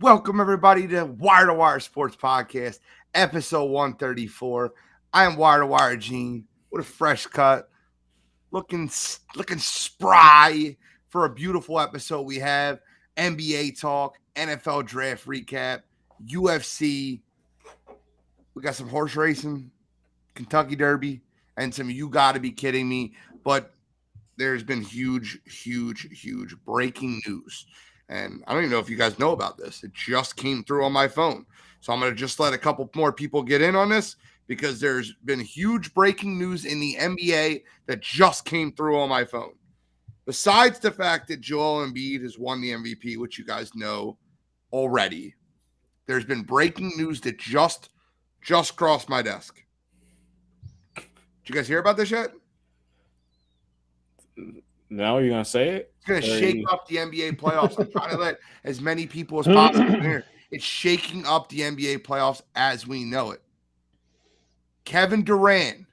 Welcome, everybody, to Wire to Wire Sports Podcast, episode 134. I am Wire to Wire Gene with a fresh cut, looking spry for a beautiful episode. We have NBA talk, NFL draft recap, UFC. We got some horse racing, Kentucky Derby, and some you gotta be kidding me. But there's been huge breaking news. And I don't even know if you guys know about this. It just came through on my phone. So I'm going to just let a couple more people get in on this because there's been huge breaking news in the NBA that just came through on my phone. Besides the fact that Joel Embiid has won the MVP, which you guys know already, there's been breaking news that just crossed my desk. Did you guys hear about this yet? Now you're going to say it? It's going to shake up the NBA playoffs. I'm trying to let as many people as possible in here. It's shaking up the NBA playoffs as we know it. Kevin Durant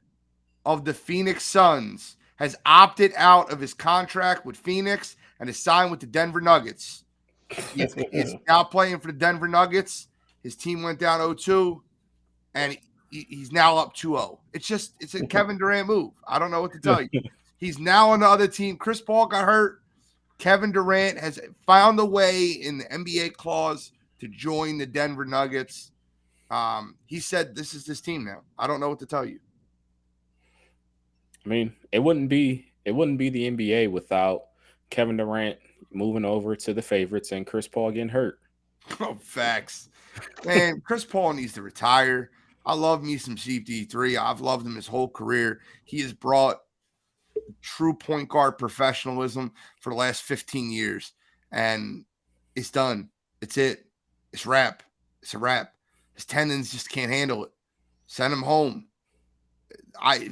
of the Phoenix Suns has opted out of his contract with Phoenix and is signed with the Denver Nuggets. He's now playing for the Denver Nuggets. His team went down 0-2, and he's now up 2-0. It's a Kevin Durant move. I don't know what to tell you. He's now on the other team. Chris Paul got hurt. Kevin Durant has found a way in the NBA clause to join the Denver Nuggets. He said this is his team now. I don't know what to tell you. I mean, it wouldn't be the NBA without Kevin Durant moving over to the favorites and Chris Paul getting hurt. Oh, facts. Man, Chris Paul needs to retire. I love me some CP3. I've loved him his whole career. He has brought true point guard professionalism for the last 15 years, and it's done. It's it. It's wrap. It's a wrap. His tendons just can't handle it. Send him home.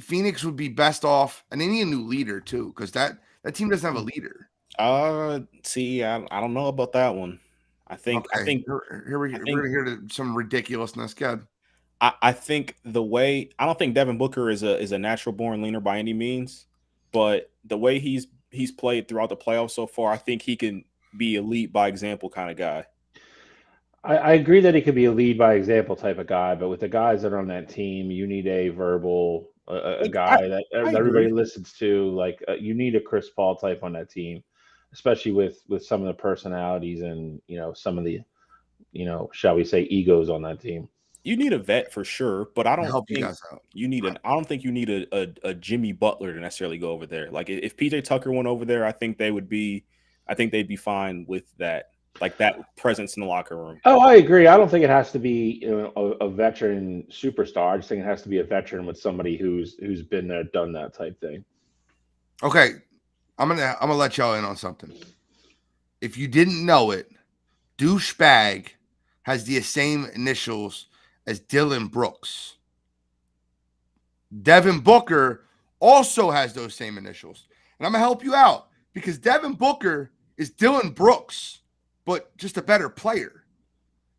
Phoenix would be best off, and they need a new leader too, because that team doesn't have a leader. See, I don't know about that one. I think we're gonna hear some ridiculousness. Good. I think I don't think Devin Booker is a natural born leader by any means. But the way he's played throughout the playoffs so far, I think he can be a lead by example kind of guy. I agree that he could be a lead by example type of guy, but with the guys that are on that team, you need a verbal guy that everybody listens to. Like you need a Chris Paul type on that team, especially with some of the personalities and some of the shall we say egos on that team. You need a vet for sure, but I don't help think you guys out. I don't think you need a Jimmy Butler to necessarily go over there. Like if PJ Tucker went over there, I think they'd be fine with that, like that presence in the locker room. Oh, I agree. I don't think it has to be a veteran superstar. I just think it has to be a veteran with somebody who's been there, done that type thing. Okay, I'm gonna let y'all in on something. If you didn't know it, douchebag has the same initials as Dylan Brooks. Devin Booker also has those same initials. And I'm going to help you out because Devin Booker is Dylan Brooks, but just a better player.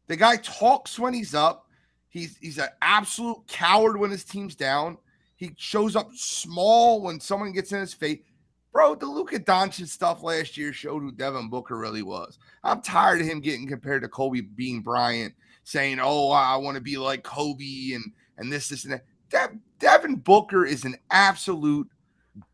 The guy talks when he's up. He's an absolute coward when his team's down. He shows up small when someone gets in his face. Bro, the Luka Doncic stuff last year showed who Devin Booker really was. I'm tired of him getting compared to Kobe Bean Bryant, saying, oh, I want to be like Kobe and this and that. Devin Booker is an absolute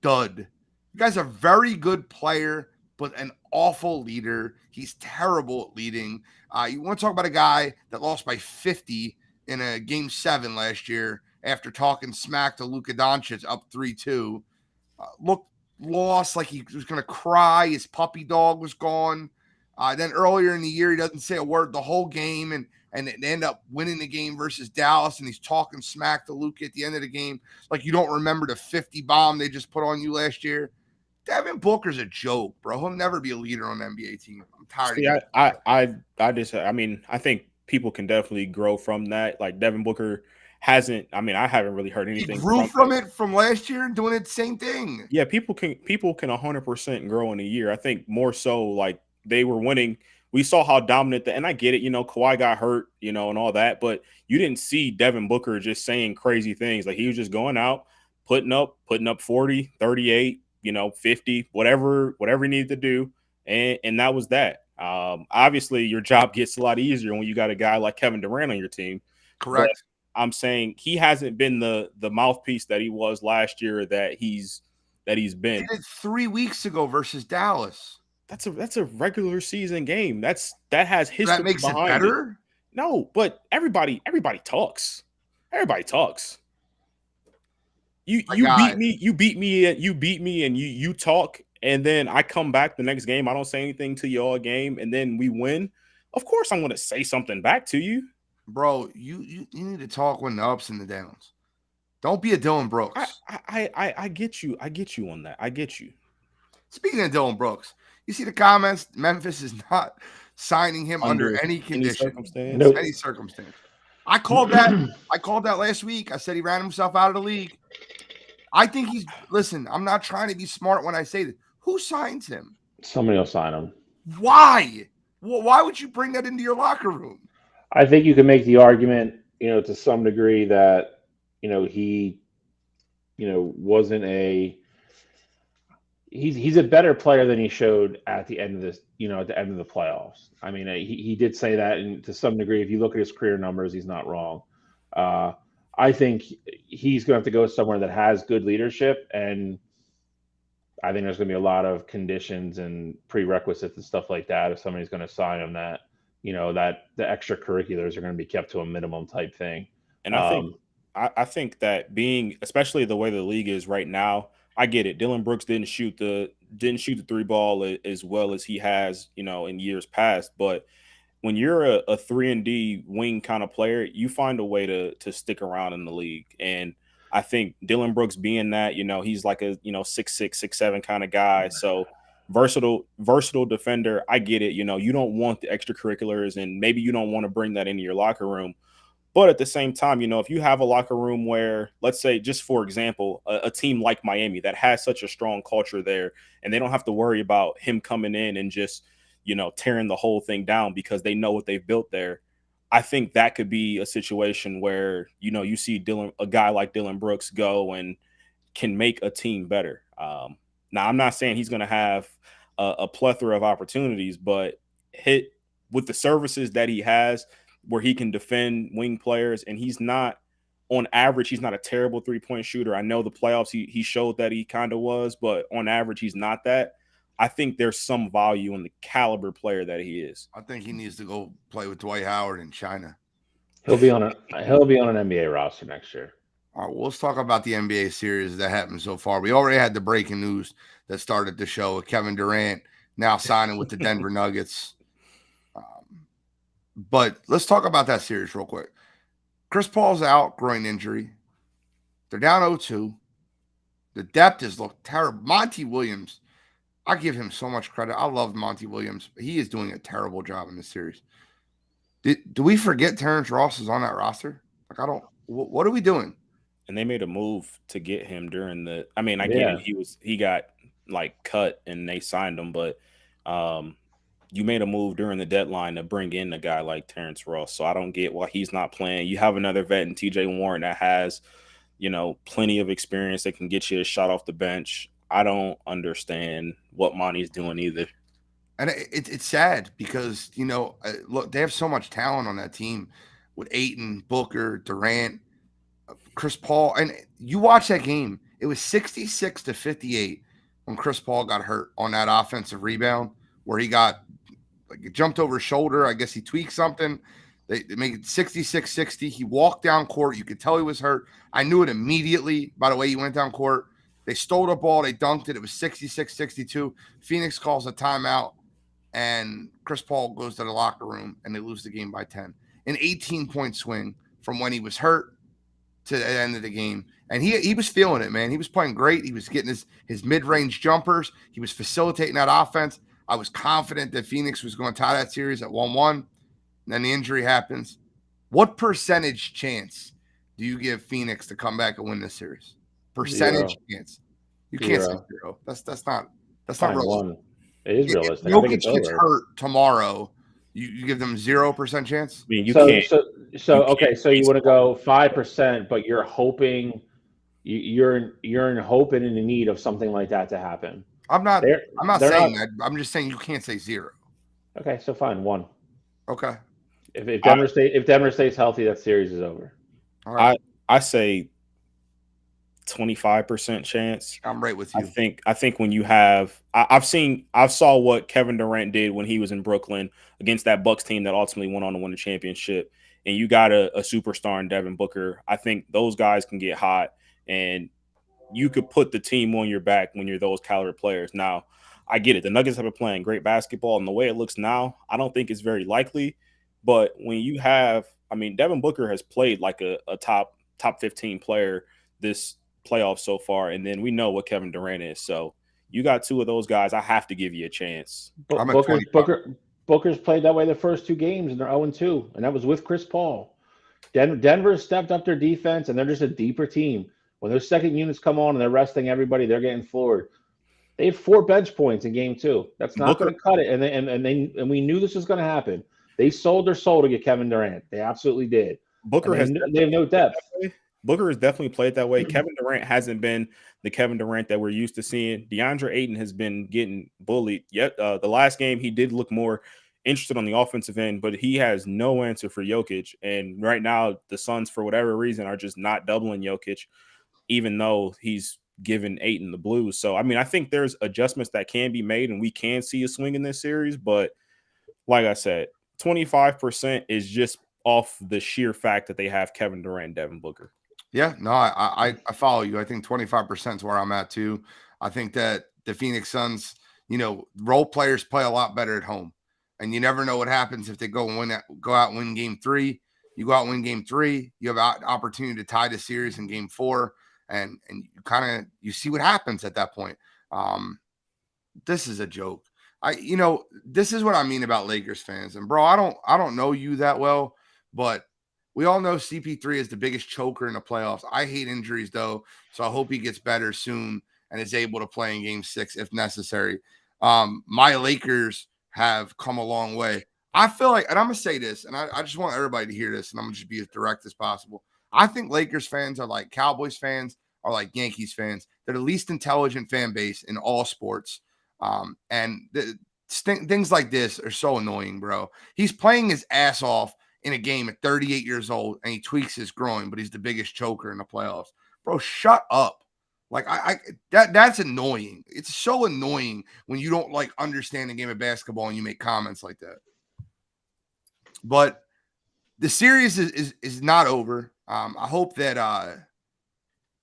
dud. You guys are a very good player, but an awful leader. He's terrible at leading. You want to talk about a guy that lost by 50 in a Game 7 last year after talking smack to Luka Doncic up 3-2. Lost like he was going to cry. His puppy dog was gone. Then earlier in the year, he doesn't say a word the whole game, and they end up winning the game versus Dallas, and he's talking smack to Luka at the end of the game like you don't remember the 50 bomb they just put on you last year. Devin Booker's a joke, bro. He'll never be a leader on the NBA team. I'm tired of it. I think people can definitely grow from that. Like Devin Booker hasn't. I mean, I haven't really heard anything. He grew from it from last year and doing it the same thing. Yeah, people can 100% grow in a year. I think more so like they were winning. We saw how dominant and I get it, Kawhi got hurt, and all that, but you didn't see Devin Booker just saying crazy things. Like he was just going out, putting up 40, 38, 50, whatever he needed to do. And that was that. Obviously, your job gets a lot easier when you got a guy like Kevin Durant on your team. Correct. But I'm saying he hasn't been the mouthpiece that he was last year that he's been. He did it 3 weeks ago versus Dallas. That's a regular season game. That has history That makes it behind better. it. No, but everybody talks. Everybody talks. You beat me, and you talk, and then I come back the next game. I don't say anything to you all game, and then we win. Of course, I'm going to say something back to you, bro. You need to talk when the ups and the downs. Don't be a Dylan Brooks. I get you. I get you on that. I get you. Speaking of Dylan Brooks, you see the comments. Memphis is not signing him under any condition, any circumstance. I called that. I called that last week. I said he ran himself out of the league. I think he's. Listen, I'm not trying to be smart when I say this. Who signs him? Somebody will sign him. Why? Well, why would you bring that into your locker room? I think you can make the argument, to some degree that, he, wasn't a. He's a better player than he showed at the end of this, at the end of the playoffs. I mean, he did say that, and to some degree, if you look at his career numbers, he's not wrong. I think he's going to have to go somewhere that has good leadership, and I think there's going to be a lot of conditions and prerequisites and stuff like that if somebody's going to sign him that, that the extracurriculars are going to be kept to a minimum type thing. And I think that being, especially the way the league is right now, I get it. Dylan Brooks didn't shoot the 3 ball as well as he has, in years past. But when you're a 3-and-D wing kind of player, you find a way to stick around in the league. And I think Dylan Brooks being that, he's like a 6'6", 6'7" kind of guy. So versatile defender. I get it. You don't want the extracurriculars, and maybe you don't want to bring that into your locker room. But at the same time, if you have a locker room where, let's say, just for example, a team like Miami that has such a strong culture there, and they don't have to worry about him coming in and just, tearing the whole thing down because they know what they've built there. I think that could be a situation where, you see a guy like Dylan Brooks go and can make a team better. Now, I'm not saying he's going to have a plethora of opportunities, but hit with the services that he has, where he can defend wing players, and he's not, on average, he's not a terrible 3-point shooter. I know the playoffs he showed that he kind of was, but on average he's not that. I think there's some value in the caliber player that he is. I think he needs to go play with Dwight Howard in China. He'll be on an NBA roster next year. All right, well, let's talk about the NBA series that happened so far. We already had the breaking news that started the show with Kevin Durant now signing with the Denver Nuggets. But let's talk about that series real quick. Chris Paul's out, groin injury. They're down 0-2. The depth has looked terrible. Monty Williams, I give him so much credit. I love Monty Williams, but he is doing a terrible job in this series. Do we forget Terrence Ross is on that roster? What are we doing? And they made a move to get him during the, I mean, I get it. He got like cut and they signed him, but you made a move during the deadline to bring in a guy like Terrence Ross. So I don't get why he's not playing. You have another vet in TJ Warren that has, plenty of experience that can get you a shot off the bench. I don't understand what Monty's doing either. And it's sad because, look, they have so much talent on that team with Ayton, Booker, Durant, Chris Paul. And you watch that game, it was 66-58 when Chris Paul got hurt on that offensive rebound where he got, it jumped over his shoulder. I guess he tweaked something. They make it 66-60. He walked down court. You could tell he was hurt. I knew it immediately by the way he went down court. They stole the ball. They dunked it. It was 66-62. Phoenix calls a timeout, and Chris Paul goes to the locker room, and they lose the game by 10. An 18-point swing from when he was hurt to the end of the game. And he was feeling it, man. He was playing great. He was getting his mid-range jumpers. He was facilitating that offense. I was confident that Phoenix was going to tie that series at 1-1. And then the injury happens. What percentage chance do you give Phoenix to come back and win this series? Percentage chance. You can't say 0. That's not realistic. It is realistic. If Jokic gets hurt tomorrow, you give them 0% chance? I mean, you can't. So you want to go 5%, but you're hoping you're in hope and in the need of something like that to happen. I'm not saying that. I'm just saying you can't say 0. Okay, so fine, 1. Okay. If I Denver stays healthy, that series is over. All right. I say 25% chance. I'm right with I you. think when you have I saw what Kevin Durant did when he was in Brooklyn against that Bucks team that ultimately went on to win the championship, and you got a superstar in Devin Booker. I think those guys can get hot, and you could put the team on your back when you're those caliber players. Now, I get it. The Nuggets have been playing great basketball, and the way it looks now, I don't think it's very likely. But when you have, I mean, Devin Booker has played like a top 15 player this playoff so far, and then we know what Kevin Durant is. So you got two of those guys. I have to give you a chance. I'm at 25. Booker's played that way the first 2 games, and they're 0-2, and that was with Chris Paul. Denver stepped up their defense, and they're just a deeper team. When those second units come on and they're resting everybody, they're getting floored. They had 4 bench points in game 2. That's not going to cut it, and we knew this was going to happen. They sold their soul to get Kevin Durant. They absolutely did. Booker they have no depth. Booker has definitely played that way. Kevin Durant hasn't been the Kevin Durant that we're used to seeing. DeAndre Ayton has been getting bullied. Yet the last game he did look more interested on the offensive end, but he has no answer for Jokic. And right now the Suns, for whatever reason, are just not doubling Jokic, even though he's given Ayton the blues. So I mean, I think there's adjustments that can be made, and we can see a swing in this series. But like I said, 25% is just off the sheer fact that they have Kevin Durant and Devin Booker. Yeah, no, I follow you. I think 25% is where I'm at too. I think that the Phoenix Suns, role players play a lot better at home, and you never know what happens if they go out and win game 3. You go out and win game 3, you have an opportunity to tie the series in game 4, and you see what happens at that point. This is a joke. This is what I mean about Lakers fans. And bro, I don't know you that well, but we all know CP3 is the biggest choker in the playoffs. I hate injuries though, so I hope he gets better soon and is able to play in game 6 if necessary. My Lakers have come a long way. I feel like, and I'm gonna say this, and I just want everybody to hear this, and I'm gonna just be as direct as possible. I think Lakers fans are like Cowboys fans, are like Yankees fans. They're the least intelligent fan base in all sports. Things like this are so annoying, bro. He's playing his ass off in a game at 38 years old, and he tweaks his groin, but he's the biggest choker in the playoffs. Bro, shut up. Like that's annoying. It's so annoying when you don't like understand the game of basketball and you make comments like that. But the series is not over. I hope that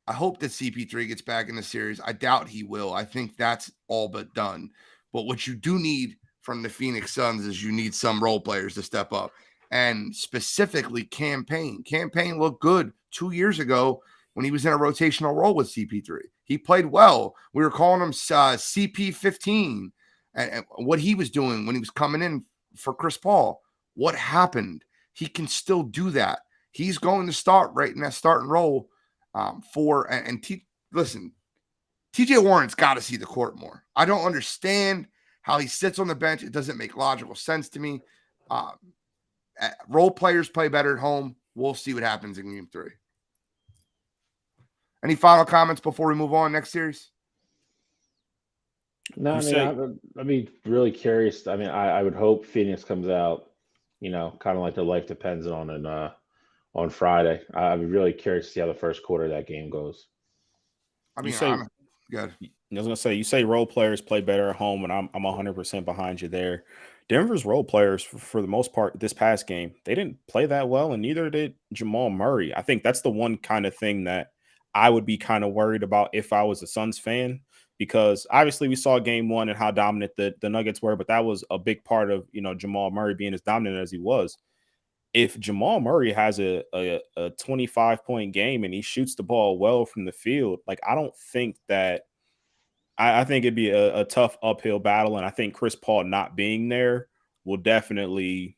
CP3 gets back in the series. I doubt he will. I think that's all but done. But what you do need from the Phoenix Suns is you need some role players to step up. And specifically Campaign. Campaign looked good 2 years ago when he was in a rotational role with CP3. He played well. We were calling him CP15. And what he was doing when he was coming in for Chris Paul. What happened? He can still do that. He's going to start right in that starting role. Listen, TJ Warren's got to see the court more. I don't understand how he sits on the bench. It doesn't make logical sense to me. Role players play better at home. We'll see what happens in game 3. Any final comments before we move on next series? No, I'd be really curious. I mean, I would hope Phoenix comes out, kind of like their life depends on it. On Friday. I'd be really curious to see how the first quarter of that game goes. I mean, good. I was gonna say, you say role players play better at home, and I'm 100% behind you there. Denver's role players, for the most part, this past game, they didn't play that well, and neither did Jamal Murray. I think that's the one kind of thing that I would be kind of worried about if I was a Suns fan, because obviously we saw game 1 and how dominant the Nuggets were, but that was a big part of Jamal Murray being as dominant as he was. If Jamal Murray has a 25-point game and he shoots the ball well from the field, like I don't think that I think it'd be a tough uphill battle. And I think Chris Paul not being there will definitely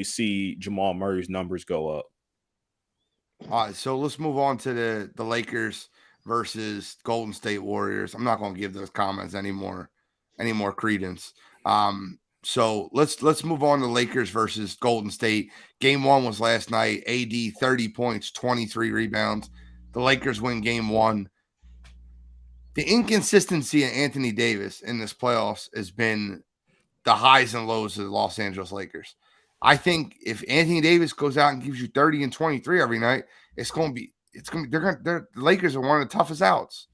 see Jamal Murray's numbers go up. All right, so let's move on to the Lakers versus Golden State Warriors. I'm not going to give those comments any more credence. So let's move on to Lakers versus Golden State. Game 1 was last night. AD 30 points, 23 rebounds. The Lakers win game 1. The inconsistency of Anthony Davis in this playoffs has been the highs and lows of the Los Angeles Lakers. I think if Anthony Davis goes out and gives you 30 and 23 every night, the Lakers are one of the toughest outs.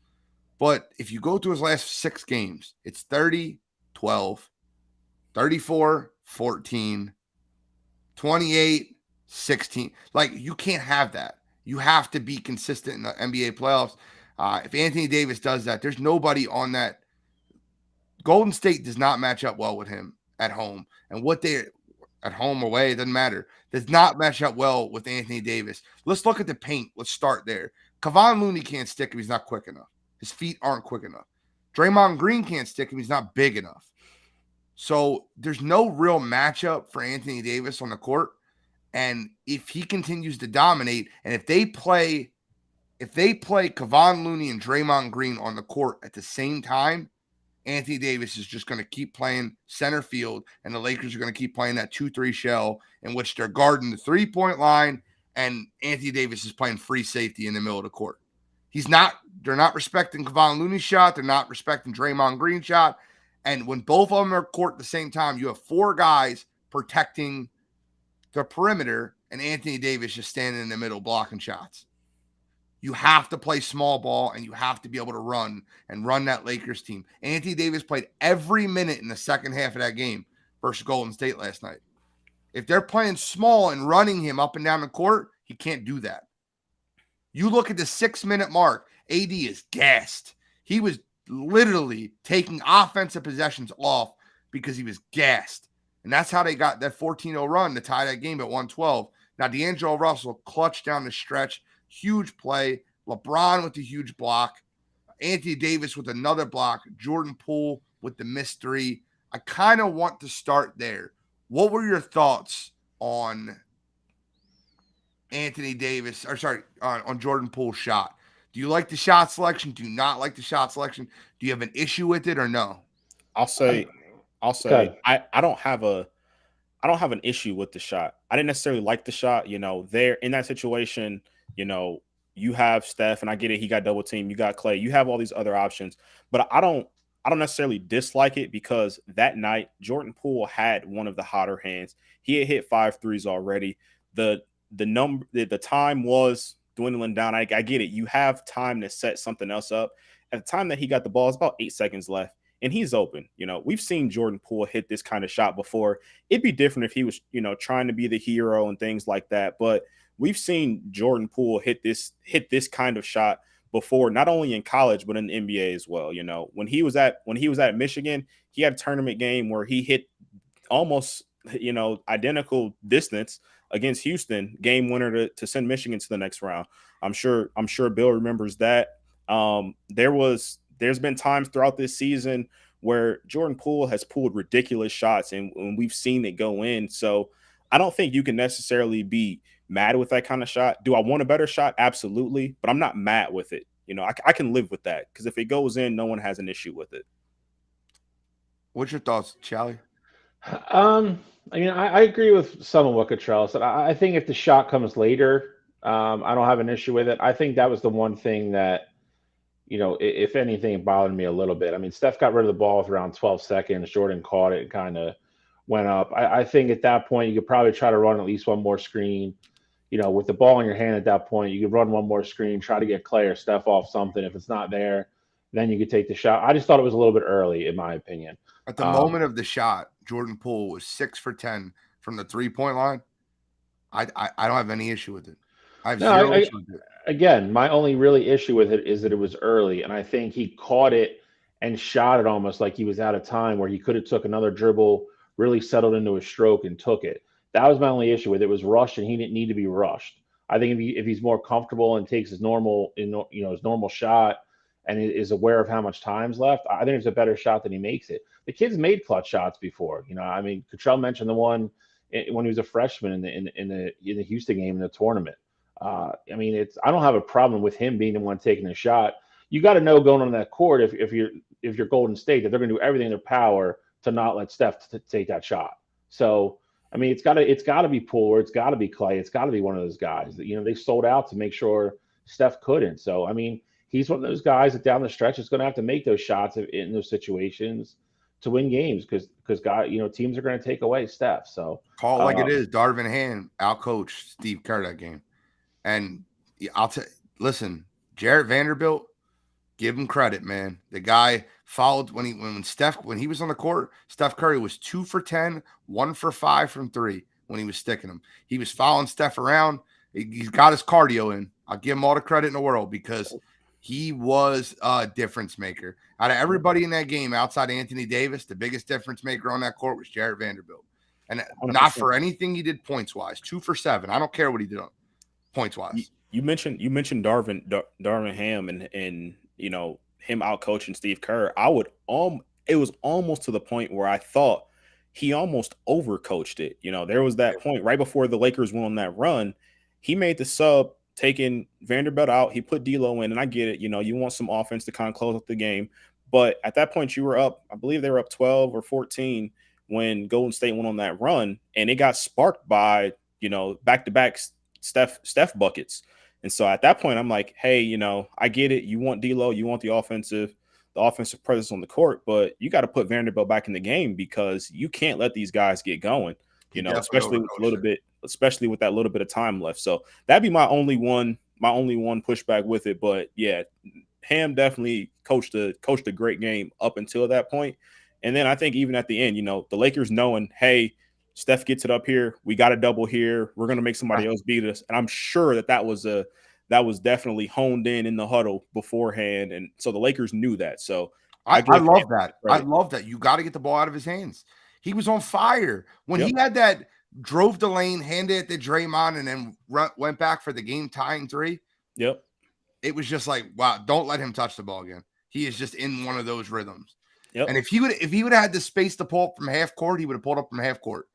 But if you go through his last 6 games, it's 30, 12, 34, 14, 28, 16. Like, you can't have that. You have to be consistent in the NBA playoffs. If Anthony Davis does that, there's nobody on that. Golden State does not match up well with him at home. And what they at home, away, it doesn't matter. Does not match up well with Anthony Davis. Let's look at the paint. Let's start there. Kevon Looney can't stick if he's not quick enough. His feet aren't quick enough. Draymond Green can't stick him. He's not big enough. So there's no real matchup for Anthony Davis on the court. And if he continues to dominate, and if they play Kevon Looney and Draymond Green on the court at the same time, Anthony Davis is just going to keep playing center field, and the Lakers are going to keep playing that 2-3 shell in which they're guarding the 3-point line, and Anthony Davis is playing free safety in the middle of the court. They're not respecting Kevon Looney's shot. They're not respecting Draymond Green's shot. And when both of them are court at the same time, you have 4 guys protecting the perimeter, and Anthony Davis just standing in the middle blocking shots. You have to play small ball, and you have to be able to run that Lakers team. Anthony Davis played every minute in the second half of that game versus Golden State last night. If they're playing small and running him up and down the court, he can't do that. You look at the 6-minute mark, AD is gassed. He was literally taking offensive possessions off because he was gassed. And that's how they got that 14-0 run to tie that game at 112. Now, D'Angelo Russell clutched down the stretch. Huge play. LeBron with the huge block. Anthony Davis with another block. Jordan Poole with the missed 3. I kind of want to start there. What were your thoughts on Anthony Davis, on Jordan Poole's shot? Do you like the shot selection? Do you not like the shot selection? Do you have an issue with it or no? I'll say I don't have an issue with the shot. I didn't necessarily like the shot. There in that situation, you have Steph, and I get it. He got double team. You got Clay. You have all these other options, but I don't necessarily dislike it because that night Jordan Poole had one of the hotter hands. He had hit 5 threes already. The time was dwindling down. I get it. You have time to set something else up. At the time that he got the ball, it's about 8 seconds left, and he's open. We've seen Jordan Poole hit this kind of shot before. It'd be different if he was, trying to be the hero and things like that. But we've seen Jordan Poole hit this kind of shot before, not only in college but in the NBA as well. When he was at Michigan, he had a tournament game where he hit almost identical distance against Houston, game winner to send Michigan to the next round. I'm sure Bill remembers that. There's been times throughout this season where Jordan Poole has pulled ridiculous shots and we've seen it go in. So I don't think you can necessarily be mad with that kind of shot. Do I want a better shot? Absolutely. But I'm not mad with it. I can live with that because if it goes in, no one has an issue with it. What's your thoughts, Charlie? I agree with some of what Cottrell said. I think if the shot comes later, I don't have an issue with it. I think that was the one thing that, if anything, it bothered me a little bit. I mean, Steph got rid of the ball with around 12 seconds. Jordan caught it and kind of went up. I think at that point, you could probably try to run at least one more screen. With the ball in your hand at that point, you could run one more screen, try to get Clay or Steph off something. If it's not there, then you could take the shot. I just thought it was a little bit early, in my opinion. At the moment of the shot, Jordan Poole was 6 for 10 from the 3-point line. I don't have any issue with it. I have zero issue with it. Again, my only really issue with it is that it was early, and I think he caught it and shot it almost like he was out of time, where he could have took another dribble, really settled into a stroke, and took it. That was my only issue with it. It was rushed, and he didn't need to be rushed. I think if he's more comfortable and takes his normal shot and is aware of how much time's left, I think it's a better shot than he makes it. The kid's made clutch shots before. Cottrell mentioned the one when he was a freshman in the Houston game in the tournament. I don't have a problem with him being the one taking the shot. You got to know going on that court if you're Golden State that they're going to do everything in their power to not let Steph take that shot. So it's got to be Poole, or it's got to be Clay, it's got to be one of those guys that they sold out to make sure Steph couldn't. So he's one of those guys that down the stretch is going to have to make those shots in those situations to win games because teams are going to take away Steph. So call it like it is. Darvin Ham outcoached Steve Kerr that game, and listen, Jarrett Vanderbilt. Give him credit, man. The guy followed when he was on the court. Steph Curry was 2 for 10, 1 for 5 from 3 when he was sticking him. He was following Steph around. He's got his cardio in. I'll give him all the credit in the world because he was a difference maker. Out of everybody in that game, outside Anthony Davis, the biggest difference maker on that court was Jarrett Vanderbilt. And 100%. Not for anything he did points wise. 2 for 7. I don't care what he did on points wise. You mentioned Darvin Ham and him out coaching Steve Kerr. It was almost to the point where I thought he almost overcoached it. There was that point right before the Lakers went on that run. He made the sub, taking Vanderbilt out. He put D'Lo in, and I get it. You want some offense to kind of close up the game. But at that point, you were up, I believe they were up 12 or 14 when Golden State went on that run, and it got sparked by, back-to-back Steph buckets. And so at that point, I'm like, hey, I get it. You want D'Lo, you want the offensive presence on the court, but you got to put Vanderbilt back in the game because you can't let these guys get going, especially with that little bit of time left. So that'd be my only one pushback with it. But yeah, Ham definitely coached a great game up until that point. And then I think even at the end, the Lakers knowing, hey, Steph gets it up here. We got a double here. We're going to make somebody else beat us. And I'm sure that was definitely honed in the huddle beforehand. And so the Lakers knew that. So I love that. I love that. You got to get the ball out of his hands. He was on fire when he had that drove the lane, handed it to Draymond, and then went back for the game tying 3. Yep. It was just like, wow, don't let him touch the ball again. He is just in one of those rhythms. Yep. And if he would have had the space to pull up from half court, he would have pulled up from half court.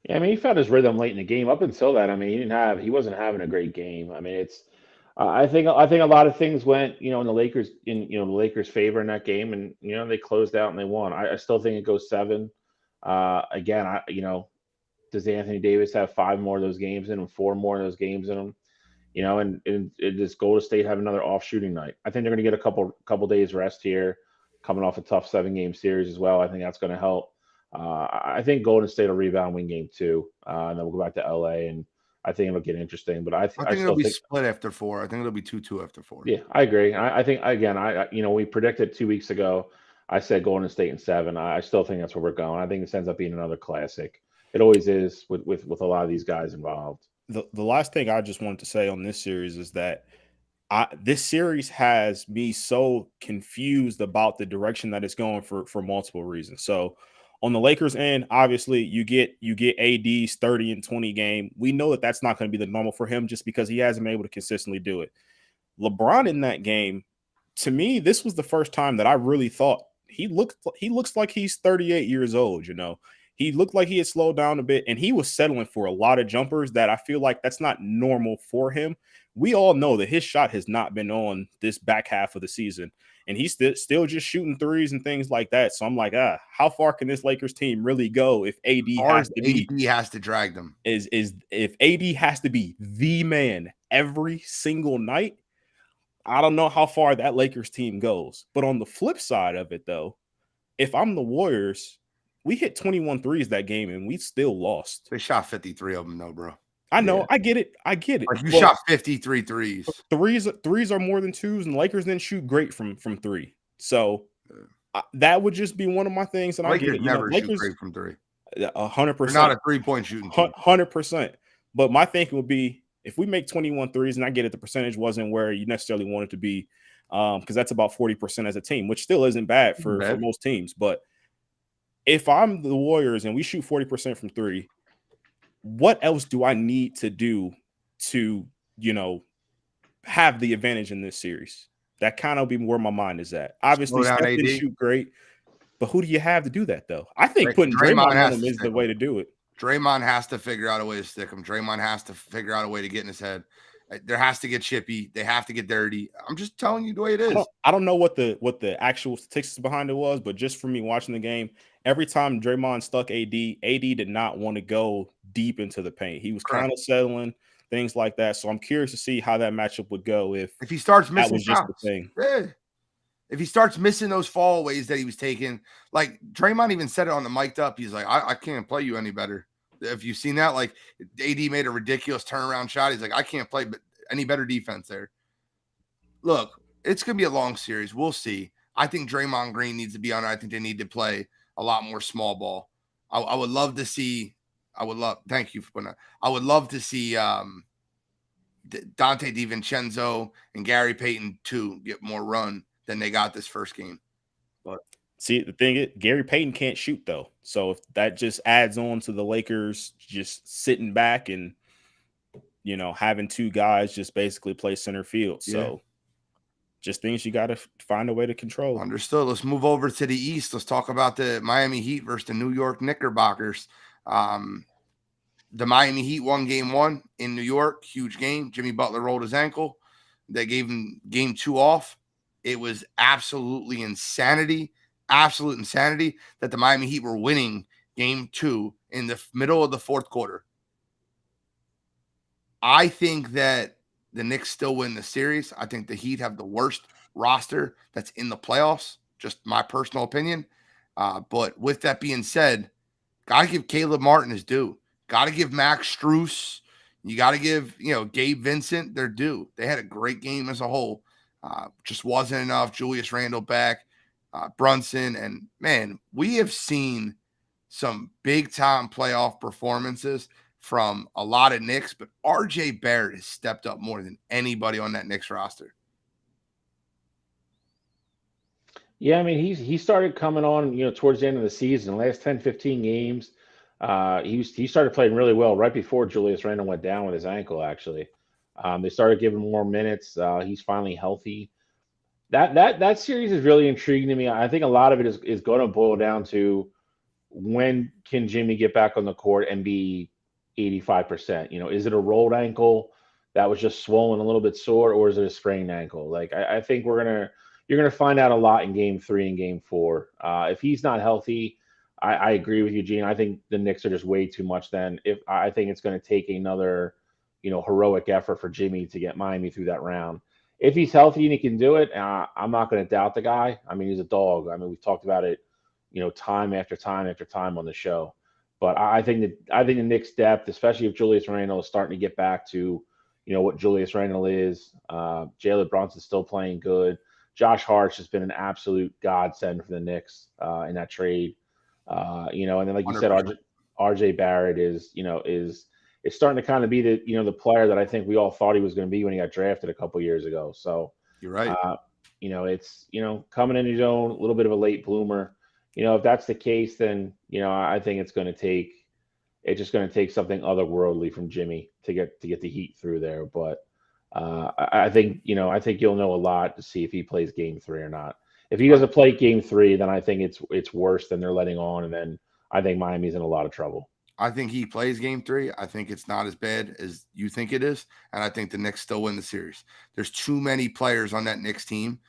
Yeah, I mean, he found his rhythm late in the game. Up until that, I mean, he wasn't having a great game. I mean, I think a lot of things went, in the Lakers' favor in that game, and they closed out and they won. I still think it goes 7. Again, does Anthony Davis have 5 more of those games in him, 4 more of those games in him? And does Golden State have another off shooting night? I think they're going to get a couple days rest here, coming off a tough 7-game series as well. I think that's going to help. I think Golden State will rebound, win game 2, and then we'll go back to LA, and I think it'll get interesting. But I think it'll be split after 4. I think it'll be 2-2 after 4. Yeah, I agree. I think again, we predicted 2 weeks ago. I said Golden State in 7. I still think that's where we're going. I think this ends up being another classic. It always is with a lot of these guys involved. The last thing I just wanted to say on this series is that this series has me so confused about the direction that it's going for multiple reasons. So on the Lakers end, obviously you get AD's 30 and 20 game. We know that that's not going to be the normal for him just because he hasn't been able to consistently do it. LeBron in that game, to me, this was the first time that I really thought he looks like he's 38 years old. He looked like he had slowed down a bit, and he was settling for a lot of jumpers that I feel like that's not normal for him. We all know that his shot has not been on this back half of the season, and he's still just shooting threes and things like that. So I'm like, how far can this Lakers team really go if AD has to drag them? If AD has to be the man every single night, I don't know how far that Lakers team goes. But on the flip side of it, though, if I'm the Warriors, we hit 21 threes that game, and we still lost. They shot 53 of them, though, bro. I know. Yeah. I get it. Like you shot 53 threes. Threes are more than 2s, and Lakers didn't shoot great from 3. So that would just be one of my things. And Lakers I get it. Never shoot great from 3. 100%. Not a 3-point shooting team. 100%. But my thinking would be if we make 21 threes, and I get it, the percentage wasn't where you necessarily want it to be, because that's about 40% as a team, which still isn't bad for most teams. But if I'm the Warriors and we shoot 40% from 3, what else do I need to do to, have the advantage in this series? That kind of be where my mind is at. Obviously, Steph didn't shoot great, but who do you have to do that, though? I think putting Draymond on him is the way to do it. Draymond has to figure out a way to stick him. Draymond has to figure out a way to get in his head. There has to get chippy. They have to get dirty. I'm just telling you the way it is. I don't know what the actual statistics behind it was, but just for me watching the game, every time Draymond stuck AD did not want to go deep into the paint. He was kind of settling, things like that. So I'm curious to see how that matchup would go if he starts missing that was just shots. the thing. Yeah. If he starts missing those fallaways that he was taking, like Draymond even said it on the mic'd up. He's like, I can't play you any better. If you've seen that, like AD made a ridiculous turnaround shot. He's like, I can't play any better defense there. Look, it's going to be a long series. We'll see. I think Draymond Green needs to be on it. I think they need to play a lot more small ball. I would love to see. Thank you for putting that. I would love to see Dante DiVincenzo and Gary Payton too get more run than they got this first game. But see, the thing is, Gary Payton can't shoot though, so if that just adds on to the Lakers just sitting back and having two guys just basically play center field. Yeah. So just things you got to find a way to control. Understood. Let's move over to the East. Let's talk about the Miami Heat versus the New York Knickerbockers. The Miami Heat won game 1 in New York. Huge game. Jimmy Butler rolled his ankle. They gave him game 2 off. It was absolute insanity that the Miami Heat were winning game 2 in the middle of the fourth quarter. I think that the Knicks still win the series. I think the Heat have the worst roster that's in the playoffs. Just my personal opinion. But with that being said, got to give Caleb Martin his due. Got to give Max Strus. You got to give, Gabe Vincent their due. They had a great game as a whole. Just wasn't enough. Julius Randle back, Brunson. And, man, we have seen some big-time playoff performances from a lot of Knicks, but RJ Barrett has stepped up more than anybody on that Knicks roster. Yeah, I mean, he started coming on, towards the end of the season, the last 10, 15 games. He started playing really well right before Julius Randle went down with his ankle, actually. They started giving him more minutes. He's finally healthy. That series is really intriguing to me. I think a lot of it is going to boil down to when can Jimmy get back on the court and be 85%? Is it a rolled ankle that was just swollen, a little bit sore, or is it a sprained ankle? Like, I think you're gonna find out a lot in game 3 and game 4. If he's not healthy, I agree with you, Gene. I think the Knicks are just way too much. Then I think it's going to take another, heroic effort for Jimmy to get Miami through that round. If he's healthy and he can do it, I'm not going to doubt the guy. I mean, he's a dog. I mean, we've talked about it, time after time after time on the show. But I think the Knicks' depth, especially if Julius Randle is starting to get back to, what Julius Randle is. Jalen Brunson's still playing good. Josh Hart's has been an absolute godsend for the Knicks in that trade. And then like you 100%. Said, RJ Barrett is starting to kind of be the player that I think we all thought he was going to be when he got drafted a couple years ago. So you're right. It's coming in his own, a little bit of a late bloomer. If that's the case, then I think it's just going to take something otherworldly from Jimmy to get the Heat through there. But I think you'll know a lot to see if he plays game 3 or not. If he doesn't play game 3, then I think it's worse than they're letting on, and then I think Miami's in a lot of trouble. I think he plays game 3. I think it's not as bad as you think it is, and I think the Knicks still win the series. There's too many players on that Knicks team,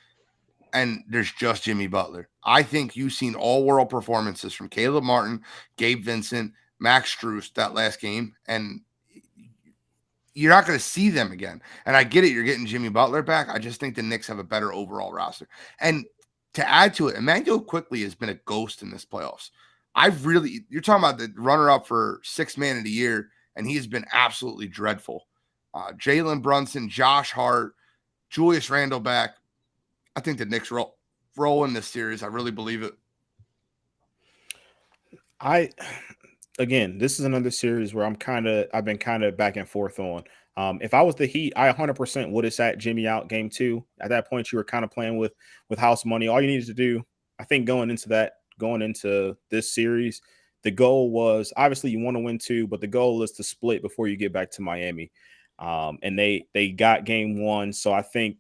and there's just Jimmy Butler. I think you've seen all-world performances from Caleb Martin, Gabe Vincent, Max Strus that last game, and you're not going to see them again. And I get it. You're getting Jimmy Butler back. I just think the Knicks have a better overall roster. And to add to it, Emmanuel Quickley has been a ghost in this playoffs. You're talking about the runner-up for 6th man of the year, and he has been absolutely dreadful. Jalen Brunson, Josh Hart, Julius Randle back. I think the Knicks roll in this series. I really believe it. Again, this is another series where I've been kind of back and forth on. If I was the Heat, I 100% would have sat Jimmy out game 2. At that point, you were kind of playing with house money. All you needed to do, I think, going into this series, the goal was obviously you want to win 2, but the goal is to split before you get back to Miami. And they got game 1, so I think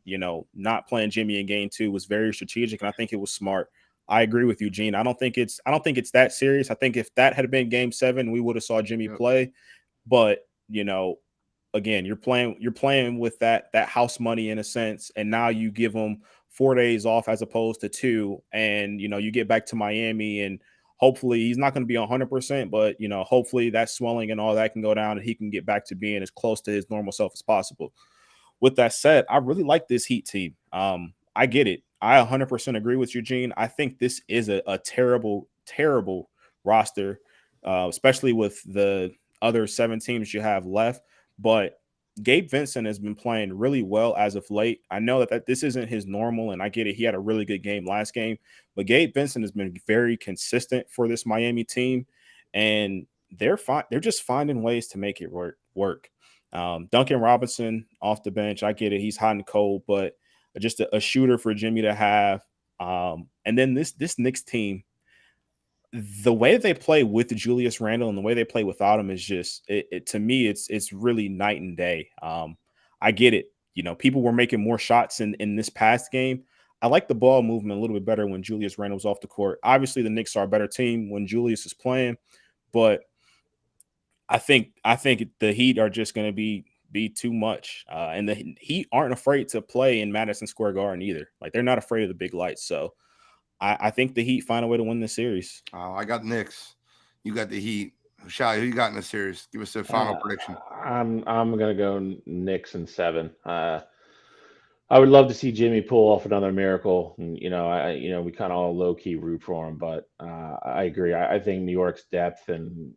not playing Jimmy in game 2 was very strategic, and I think it was smart. I agree with you, Gene. I don't think it's that serious. I think if that had been game 7, we would have saw Jimmy play. But again, you're playing with that house money in a sense, and now you give them 4 days off as opposed to 2, and you get back to Miami, and hopefully he's not going to be 100%, but hopefully that swelling and all that can go down, and he can get back to being as close to his normal self as possible. With that said, I really like this Heat team. I get it. I 100% agree with Eugene. I think this is a terrible, terrible roster, especially with the other 7 teams you have left. But Gabe Vincent has been playing really well as of late. I know that this isn't his normal, and I get it. He had a really good game last game, but Gabe Vincent has been very consistent for this Miami team, and they're fine. They're just finding ways to make it work. Duncan Robinson off the bench. I get it. He's hot and cold, but just a shooter for Jimmy to have. And then this Knicks team, the way they play with Julius Randle and the way they play without him is just to me, it's really night and day. I get it. You know, people were making more shots in this past game. I like the ball movement a little bit better when Julius Randle was off the court. Obviously, the Knicks are a better team when Julius is playing, but I think the Heat are just going to be too much, and the Heat aren't afraid to play in Madison Square Garden either. Like, they're not afraid of the big lights. So I think the Heat find a way to win this series. I got Knicks. You got the Heat. Shai, who you got in the series? Give us a final prediction. I'm gonna go Knicks in 7. I would love to see Jimmy pull off another miracle. And, we kind of all low key root for him, but I agree. I think New York's depth and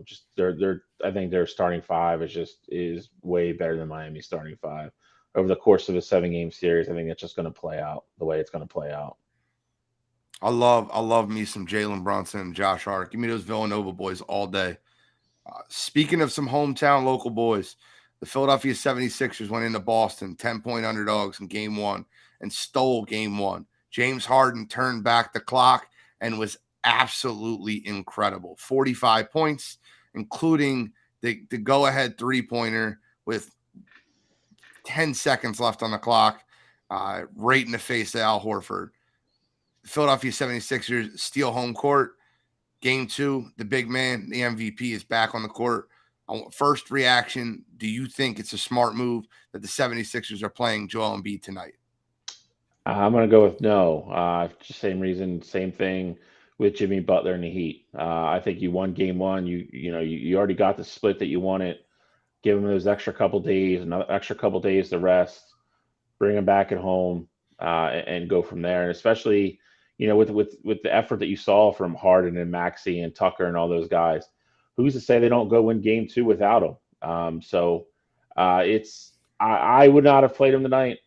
just I think their starting 5 is way better than Miami's starting 5 over the course of a 7-game series. I think it's just going to play out the way it's going to play out. I love me some Jalen Brunson and Josh Hart. Give me those Villanova boys all day. Speaking of some hometown local boys, the Philadelphia 76ers went into Boston 10-point underdogs in game 1 and stole game 1. James Harden turned back the clock and was absolutely incredible. 45 points, including the go-ahead three-pointer with 10 seconds left on the clock, right in the face of Al Horford. The Philadelphia 76ers steal home court. Game 2, the big man, the MVP, is back on the court. First reaction, do you think it's a smart move that the 76ers are playing Joel Embiid tonight? I'm going to go with no. Just same reason, same thing with Jimmy Butler and the Heat. I think you won game 1. You already got the split that you wanted. Give them those extra couple days, another extra couple days to rest, bring them back at home, and go from there. And especially, with the effort that you saw from Harden and Maxey and Tucker and all those guys, who's to say they don't go win game 2 without him? I would not have played him tonight.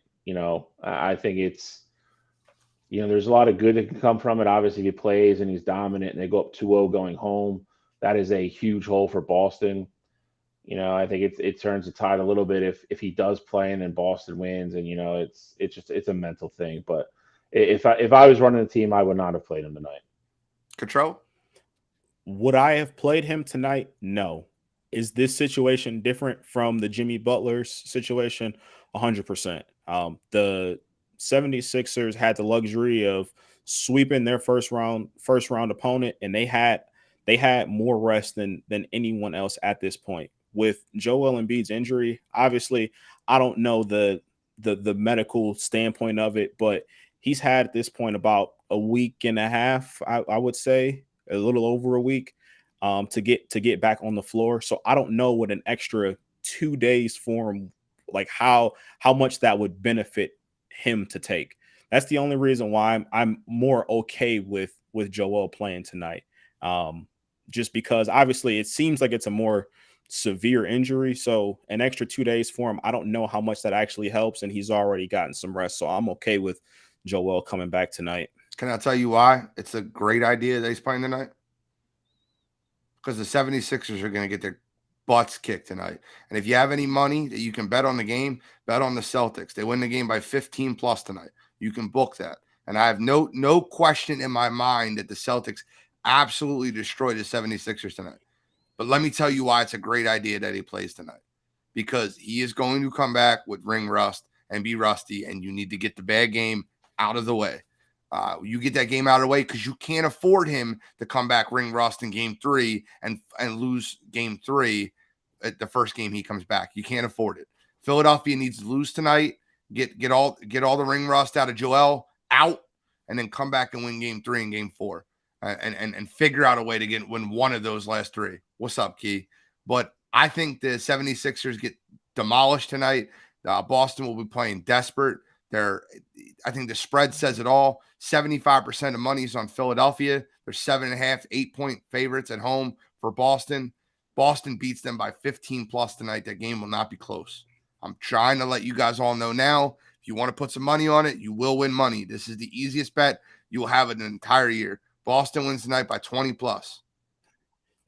I think it's, there's a lot of good that can come from it. Obviously, if he plays and he's dominant and they go up 2-0 going home, that is a huge hole for Boston. I think it turns the tide a little bit if he does play and then Boston wins, and it's a mental thing. But if I was running the team, I would not have played him tonight. Control? Would I have played him tonight? No. Is this situation different from the Jimmy Butler's situation? 100%. The 76ers had the luxury of sweeping their first round opponent, and they had more rest than anyone else at this point. With Joel Embiid's injury, obviously, I don't know the medical standpoint of it, but he's had at this point about a week and a half, I would say, a little over a week, to get back on the floor. So I don't know what an extra 2 days for him, like how much that would benefit him to take. That's the only reason why I'm more okay with Joel playing tonight. Just because obviously it seems like it's a more severe injury. So an extra 2 days for him, I don't know how much that actually helps. And he's already gotten some rest. So I'm okay with Joel coming back tonight. Can I tell you why it's a great idea that he's playing tonight? Because the 76ers are going to get their butts kicked tonight. And if you have any money that you can bet on the game, bet on the Celtics. They win the game by 15 plus tonight. You can book that. And I have no question in my mind that the Celtics absolutely destroy the 76ers tonight. But let me tell you why it's a great idea that he plays tonight. Because he is going to come back with ring rust and be rusty, and you need to get the bad game out of the way. You get that game out of the way because you can't afford him to come back ring rust in game 3 and lose game 3 at the first game he comes back. You can't afford it. Philadelphia needs to lose tonight, get all the ring rust out of Joel out, and then come back and win game 3 and game 4. And figure out a way to win one of those last 3. What's up, Key? But I think the 76ers get demolished tonight. Boston will be playing desperate. I think the spread says it all. 75% of money is on Philadelphia. They're 7.5, 8-point favorites at home for Boston. Boston beats them by 15 plus tonight. That game will not be close. I'm trying to let you guys all know now. If you want to put some money on it, you will win money. This is the easiest bet you will have in an entire year. Boston wins tonight by 20 plus.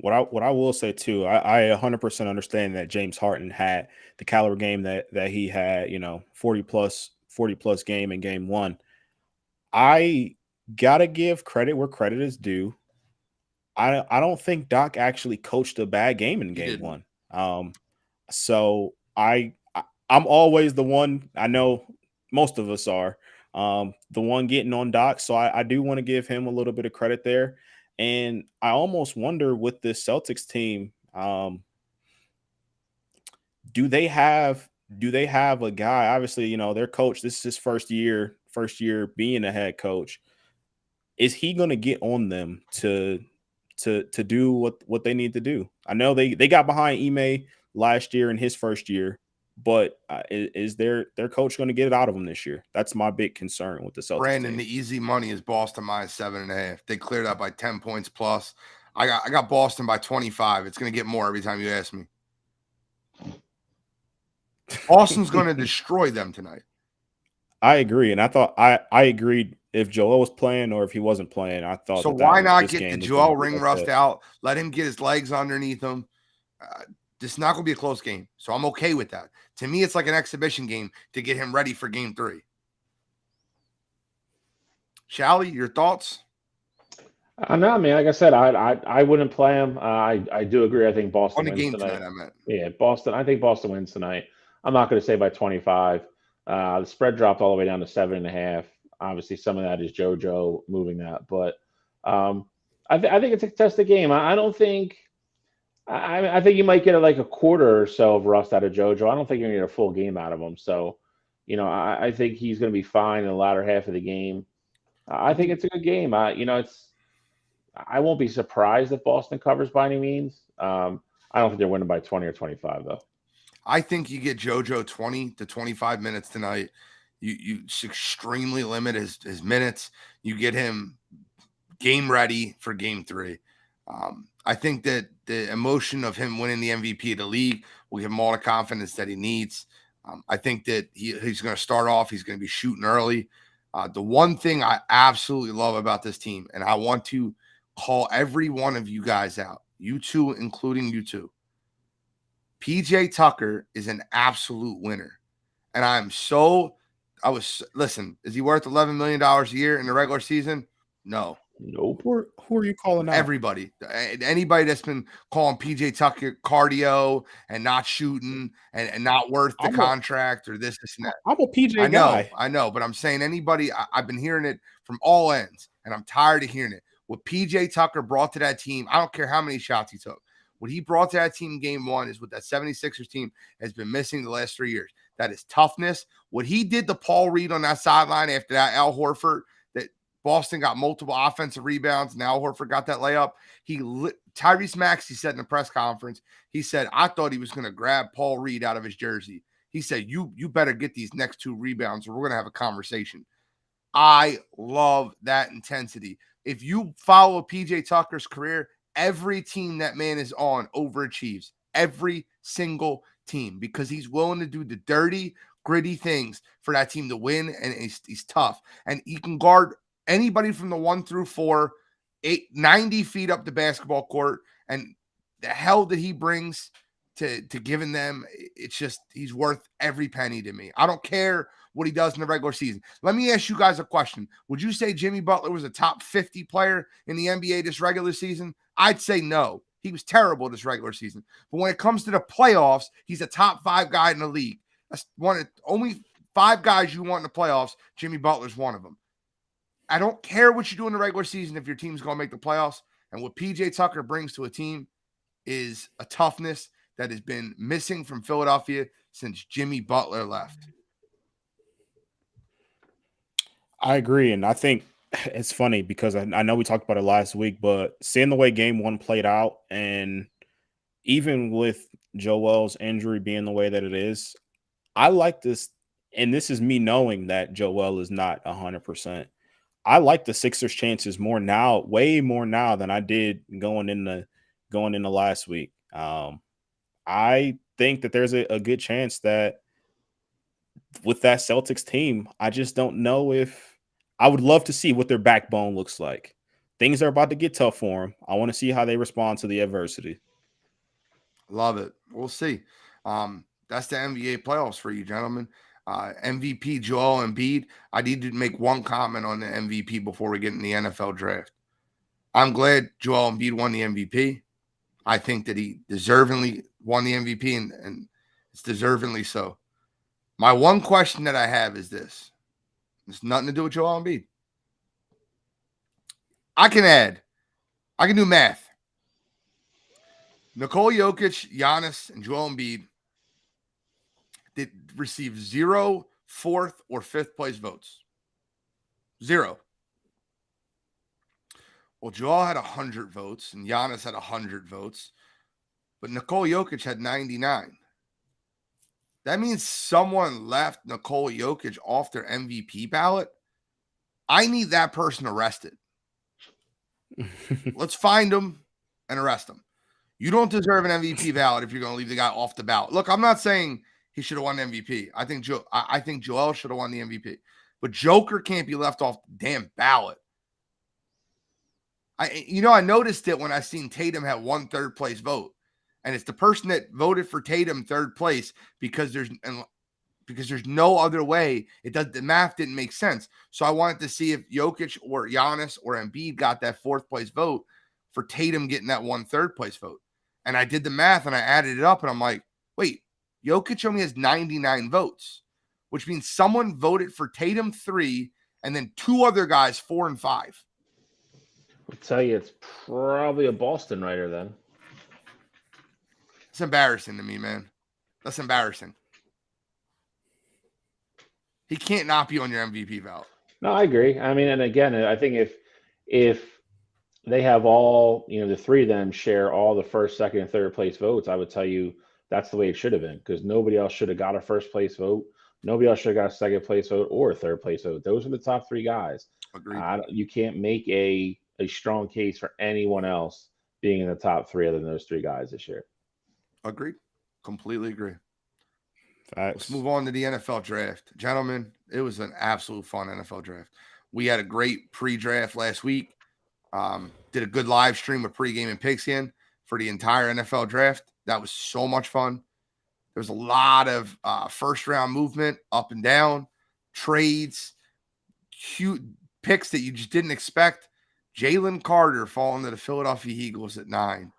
What I will say too, I 100% understand that James Harden had the caliber game that he had, 40 plus game in game one. I gotta give credit where credit is due. I don't think Doc actually coached a bad game in game one. So I'm always the one, I know most of us are, the one getting on Doc. So I do want to give him a little bit of credit there. And I almost wonder with this Celtics team, do they have a guy? Obviously, their coach, this is his first year being a head coach. Is he going to get on them to do what they need to do? I know they got behind Ime last year in his first year, but is their coach going to get it out of them this year? That's my big concern with the Celtics. Brandon, team. The easy money is Boston minus 7.5. They cleared out by 10 points plus. I got Boston by 25. It's going to get more every time you ask me. Boston's going to destroy them tonight. I agree, and I thought I agreed if Joel was playing or if he wasn't playing. I thought so. Why not get the Joel ring rust out? Let him get his legs underneath him. This is not going to be a close game, so I'm okay with that. To me, it's like an exhibition game to get him ready for game 3. Shally, your thoughts? No, I mean, like I said, I wouldn't play him. I do agree. I think Boston wins game tonight. I meant. Yeah, Boston. I think Boston wins tonight. I'm not going to say by 25. The spread dropped all the way down to 7.5. Obviously, some of that is JoJo moving that, but I think it's a contested game. I don't think. I think you might get like a quarter or so of rust out of JoJo. I don't think you're going to get a full game out of him. So, I think he's going to be fine in the latter half of the game. I think it's a good game. I won't be surprised if Boston covers by any means. I don't think they're winning by 20 or 25 though. I think you get JoJo 20 to 25 minutes tonight. You extremely limit his minutes. You get him game ready for game 3. I think that the emotion of him winning the MVP of the league will give him all the confidence that he needs. I think that he's going to start off. He's going to be shooting early. The one thing I absolutely love about this team, and I want to call every one of you guys out, you two, including you two. PJ Tucker is an absolute winner. And listen, is he worth $11 million a year in the regular season? No. Nope. Who are you calling out? Everybody. Anybody that's been calling PJ Tucker cardio and not shooting and not worth the contract or this and that. I'm a PJ guy. I know, but I'm saying anybody, I've been hearing it from all ends, and I'm tired of hearing it. What PJ Tucker brought to that team, I don't care how many shots he took. What he brought to that team game 1 is what that 76ers team has been missing the last 3 years. That is toughness. What he did to Paul Reed on that sideline after that Al Horford, that Boston got multiple offensive rebounds, and Al Horford got that layup. Tyrese Maxey said in the press conference, he said, I thought he was going to grab Paul Reed out of his jersey. He said, you better get these next 2 rebounds or we're going to have a conversation. I love that intensity. If you follow PJ Tucker's career, every team that man is on overachieves. Every single team, because he's willing to do the dirty, gritty things for that team to win, and he's tough. And he can guard anybody from the 1 through 4, 90 feet up the basketball court. And the hell that he brings to giving them, it's just, he's worth every penny to me. I don't care what he does in the regular season. Let me ask you guys a question. Would you say Jimmy Butler was a top 50 player in the NBA this regular season? I'd say no. He was terrible this regular season. But when it comes to the playoffs, he's a top 5 guy in the league. That's only 5 guys you want in the playoffs. Jimmy Butler's one of them. I don't care what you do in the regular season if your team's going to make the playoffs. And what PJ Tucker brings to a team is a toughness that has been missing from Philadelphia since Jimmy Butler left. I agree. And I think it's funny because I know we talked about it last week, but seeing the way game 1 played out, and even with Joel's injury being the way that it is, I like this. and this is me knowing that Joel is not 100%. I like the Sixers' chances more now, way more now than I did going into last week. I think that there's a good chance that with that Celtics team, I just don't know if I would love to see what their backbone looks like. Things are about to get tough for them. I want to see how they respond to the adversity. Love it. We'll see. That's the NBA playoffs for you, gentlemen. MVP Joel Embiid. I need to make one comment on the MVP before we get in the NFL draft. I'm glad Joel Embiid won the MVP. I think that he deservingly won the MVP, and it's deservingly so. My one question that I have is this. It's nothing to do with Joel Embiid. I can do math. Nikola Jokic, Giannis, and Joel Embiid did receive 0 fourth or fifth place votes. 0. Well, Joel had 100 votes and Giannis had 100 votes, but Nikola Jokic had 99. That means someone left Nikola Jokic off their MVP ballot. I need that person arrested. Let's find him and arrest him. You don't deserve an MVP ballot if you're going to leave the guy off the ballot. Look, I'm not saying he should have won the MVP. I think Joel should have won the MVP. But Joker can't be left off the damn ballot. I noticed it when I seen Tatum had 1 third place vote. And it's the person that voted for Tatum third place because there's no other way. The math didn't make sense. So I wanted to see if Jokic or Giannis or Embiid got that 4th place vote for Tatum getting that 1 third place vote. And I did the math and I added it up and I'm like, wait, Jokic only has 99 votes, which means someone voted for Tatum 3 and then 2 other guys 4 and 5. I'll tell you, it's probably a Boston writer then. It's embarrassing to me, man. That's embarrassing. He can't not be on your MVP ballot. No, I agree. I mean, and again, I think if they have all, the 3 of them share all the first, second, and third place votes, I would tell you that's the way it should have been, because nobody else should have got a first place vote. Nobody else should have got a second place vote or a third place vote. Those are the top 3 guys. Agreed. You can't make a strong case for anyone else being in the top 3 other than those 3 guys this year. Agreed. Completely agree. Facts. Let's move on to the NFL draft. Gentlemen, it was an absolute fun NFL draft. We had a great pre-draft last week. Did a good live stream of pregame and pigskin for the entire NFL draft. That was so much fun. There's a lot of first-round movement up and down, trades, cute picks that you just didn't expect. Jalen Carter falling to the Philadelphia Eagles at 9.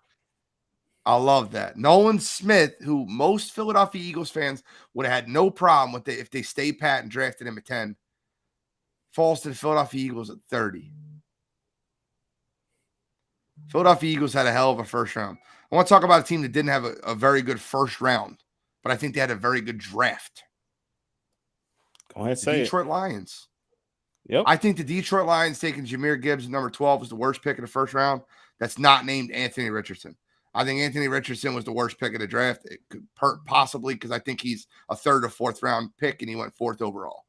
I love that. Nolan Smith, who most Philadelphia Eagles fans would have had no problem with if they stayed pat and drafted him at 10, falls to the Philadelphia Eagles at 30. Philadelphia Eagles had a hell of a first round. I want to talk about a team that didn't have a very good first round, but I think they had a very good draft. Go ahead, say Detroit Lions. Yep. I think the Detroit Lions taking Jahmyr Gibbs at number 12 was the worst pick in the first round. That's not named Anthony Richardson. I think Anthony Richardson was the worst pick of the draft. It could possibly, because I think he's a 3rd or 4th round pick and he went 4th overall.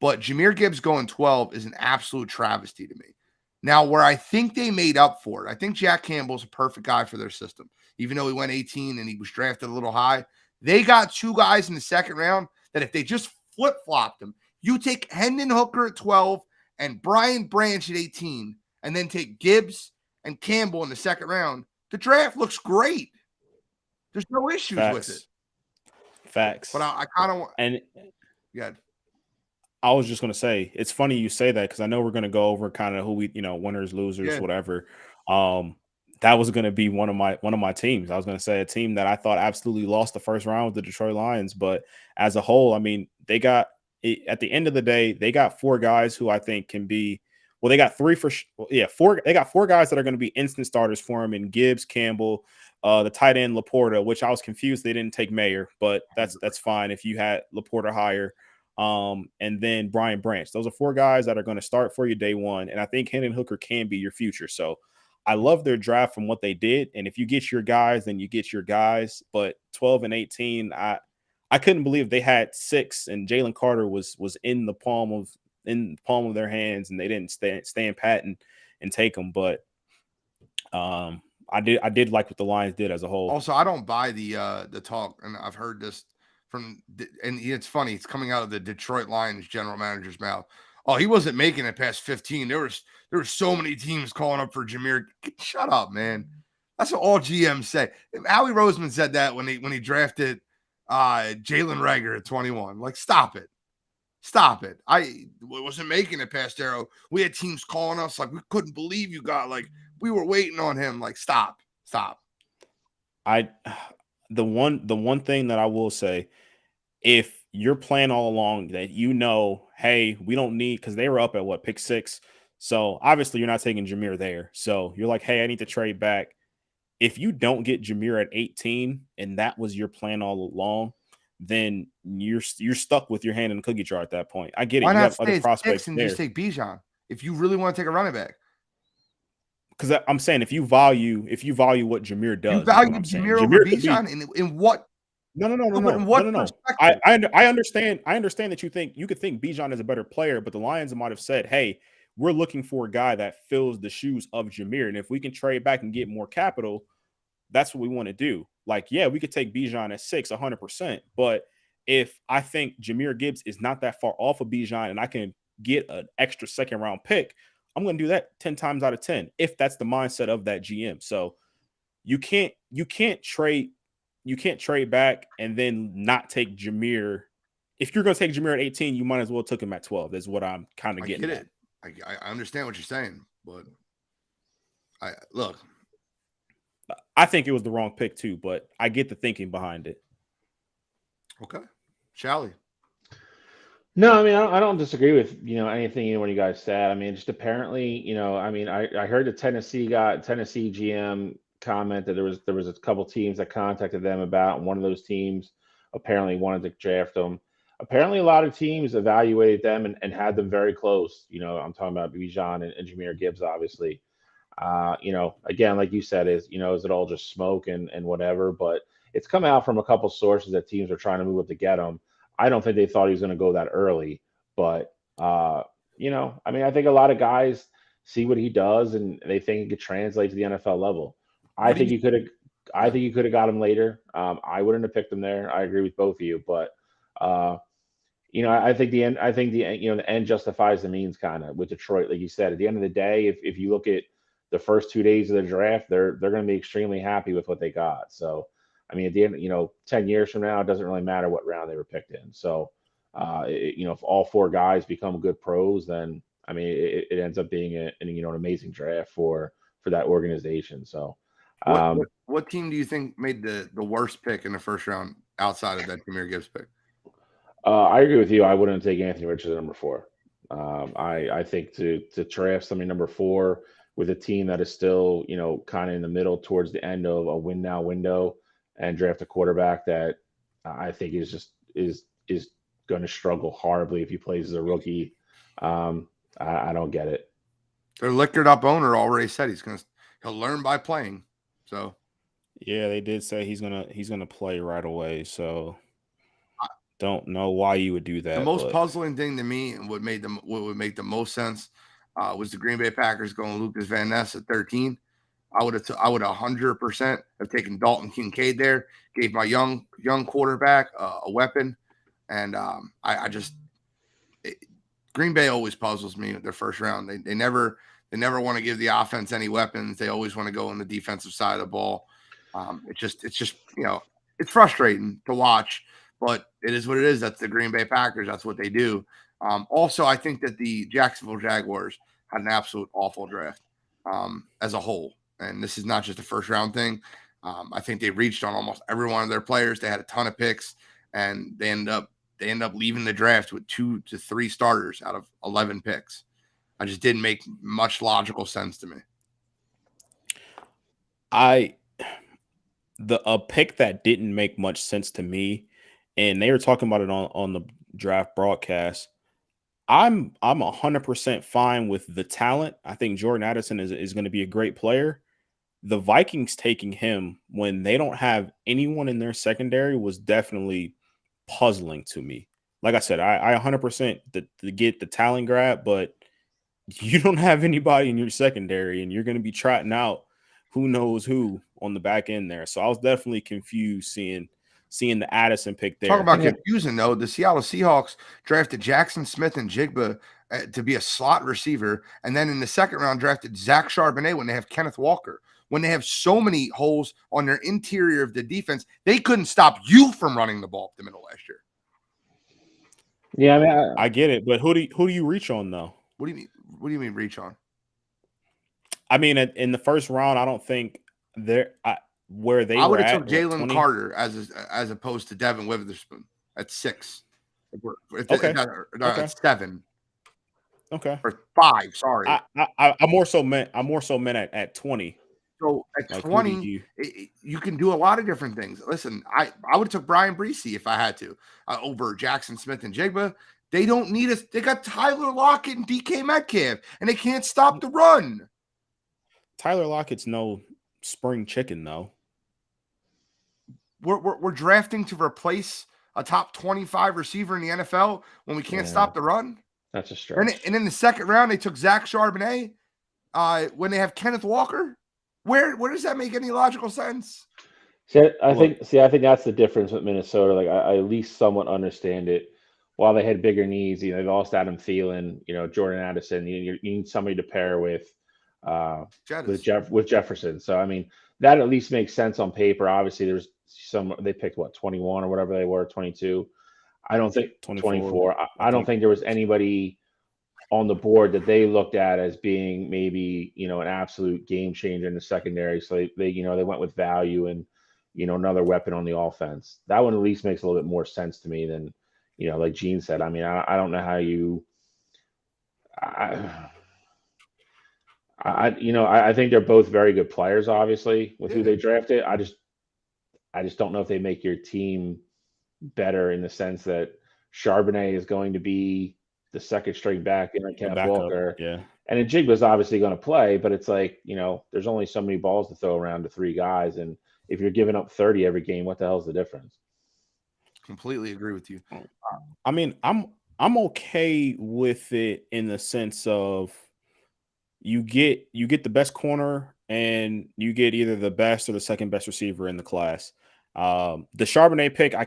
But Jahmyr Gibbs going 12 is an absolute travesty to me. Now, where I think they made up for it, I think Jack Campbell's a perfect guy for their system. Even though he went 18 and he was drafted a little high, they got 2 guys in the 2nd round that if they just flip-flopped them, you take Hendon Hooker at 12 and Brian Branch at 18, and then take Gibbs and Campbell in the 2nd round, the draft looks great. There's no issues with it. Facts. But I kind of want. And yeah, I was just going to say, it's funny you say that because I know we're going to go over kind of who we, winners, losers, whatever. That was going to be one of my teams. I was going to say a team that I thought absolutely lost the first round with the Detroit Lions, but as a whole, I mean, they got at the end of the day, they got 4 guys who I think can be. Well, they got 4. They got 4 guys that are going to be instant starters for him in Gibbs, Campbell, the tight end Laporta, which I was confused they didn't take Mayer, but that's fine if you had Laporta higher. And then Brian Branch. Those are 4 guys that are going to start for you day one, and I think Hendon Hooker can be your future. So I love their draft from what they did, and if you get your guys, then you get your guys. But 12 and 18, I couldn't believe they had 6 and Jalen Carter was in the palm of their hands and they didn't stand pat and take them. But I did like what the Lions did as a whole. Also, I don't buy the talk, and I've heard this from, and it's funny, it's coming out of the Detroit Lions general manager's mouth. Oh, he wasn't making it past 15. There were so many teams calling up for Jameer. Shut up, man. That's what all GMs say. Howie Roseman said that when he drafted Jalen Reagor at 21. Like, stop it. Stop it. I wasn't making it past Arrow. We had teams calling us like we couldn't believe you got, like, we were waiting on him. Like, stop. The one thing that I will say, if you're playing all along that hey, we don't need, because they were up at what, pick 6. So obviously you're not taking Jameer there. So you're like, hey, I need to trade back. If you don't get Jameer at 18 and that was your plan all along, then you're stuck with your hand in the cookie jar at that point. I get it. Why you not have stay other at prospects 6 and there. just take Bijan if you really want to take a running back? Because I'm saying if you value what Jameer does, you value Jameer over Bijan in what? No. I understand that you could think Bijan is a better player, but the Lions might have said, hey, we're looking for a guy that fills the shoes of Jameer, and if we can trade back and get more capital, that's what we want to do. Like, yeah, we could take Bijan at 6, 100%, but if I think Jahmyr Gibbs is not that far off of Bijan and I can get an extra second round pick, I'm going to do that 10 times out of 10 if that's the mindset of that GM. So you can't trade back and then not take Jahmyr. If you're going to take Jahmyr at 18, you might as well took him at 12. That's what I'm kind of getting at. I understand what you're saying, but I think it was the wrong pick too, but I get the thinking behind it. Okay. Charlie. No, I mean, I don't disagree with, anything either one of you guys said. I mean, just apparently, I heard the Tennessee GM comment that there was a couple teams that contacted them about, and one of those teams apparently wanted to draft them. Apparently, a lot of teams evaluated them and had them very close. I'm talking about Bijan and Jahmyr Gibbs, obviously. Again, like you said, is it all just smoke and whatever? But it's come out from a couple sources that teams are trying to move up to get him. I don't think they thought he was going to go that early, but I think a lot of guys see what he does and they think it could translate to the NFL level. I think you could have got him later. I wouldn't have picked him there. I agree with both of you, but I think the end justifies the means, kind of, with Detroit. Like you said, at the end of the day, if you look at the first 2 days of the draft, they're going to be extremely happy with what they got. So, I mean, at the end, 10 years from now, it doesn't really matter what round they were picked in. So, if all 4 guys become good pros, then I mean, it ends up being an amazing draft for that organization. So, what team do you think made the worst pick in the first round outside of that Jahmyr Gibbs pick? I agree with you. I wouldn't take Anthony Richardson number 4. I think to draft somebody number 4 with a team that is still, kind of in the middle towards the end of a win now window, and draft a quarterback that I think is going to struggle horribly if he plays as a rookie. I don't get it. Their liquored up owner already said he'll learn by playing. So yeah, they did say he's gonna play right away. So don't know why you would do that. The most puzzling thing to me, and what would make the most sense, was the Green Bay Packers going Lucas Van Ness at 13. I would 100% have taken Dalton Kincaid there, gave my young quarterback a weapon, and Green Bay always puzzles me with their first round. They never want to give the offense any weapons. They always want to go on the defensive side of the ball. It's just it's frustrating to watch, but it is what it is. That's the Green Bay Packers. That's what they do. Also, I think that the Jacksonville Jaguars had an absolute awful draft as a whole. And this is not just a first round thing. I think they reached on almost every one of their players. They had a ton of picks, and they end up leaving the draft with 2 to 3 starters out of 11 picks. I just didn't make much logical sense to me. A pick that didn't make much sense to me, and they were talking about it on the draft broadcast. I'm 100% fine with the talent. I think Jordan Addison is going to be a great player. The Vikings taking him when they don't have anyone in their secondary was definitely puzzling to me. Like I said, I 100% to get the talent grab, but you don't have anybody in your secondary, and you're going to be trotting out who knows who on the back end there. So I was definitely confused seeing the Addison pick there. Talk about confusing, though. The Seattle Seahawks drafted Jackson Smith and Jigba to be a slot receiver, and then in the second round drafted Zach Charbonnet when they have Kenneth Walker. When they have so many holes on their interior of the defense, they couldn't stop you from running the ball up the middle last year. Yeah, I mean, I get it, but who do you reach on though? What do you mean? What do you mean reach on? I mean, in the first round, I don't think they're where they. I would were have at took Jalen Carter as opposed to Devin Witherspoon at 6. Okay. At 7. Okay. Or 5. Sorry. I more so meant at 20. So at 20, you can do a lot of different things. Listen, I would have took Brian Breesy if I had to over Jackson Smith and Jigba. They don't need us. They got Tyler Lockett and DK Metcalf, and they can't stop the run. Tyler Lockett's no spring chicken, though. We're drafting to replace a top 25 receiver in the NFL when we can't stop the run. That's a stretch. And in the second round, they took Zach Charbonnet when they have Kenneth Walker. Where does that make any logical sense? I think that's the difference with Minnesota. Like I at least somewhat understand it. While they had bigger needs, they lost Adam Thielen, Jordan Addison. You need somebody to pair with Jefferson. So I mean, that at least makes sense on paper. Obviously, there's they picked 21 or whatever they were, 22. I don't think 24. I don't think there was anybody on the board that they looked at as being maybe an absolute game changer in the secondary. So they went with value and another weapon on the offense. That one at least makes a little bit more sense to me than like Gene said. I mean, I don't know how you. I think they're both very good players, obviously, with who they drafted. I just don't know if they make your team better in the sense that Charbonnet is going to be the second string back in Kenneth Walker. Yeah. And then Jigba's obviously going to play, but it's like, there's only so many balls to throw around to 3 guys. And if you're giving up 30 every game, what the hell's the difference? Completely agree with you. I mean, I'm okay with it in the sense of you get the best corner and you get either the best or the second best receiver in the class. The Charbonnet pick, I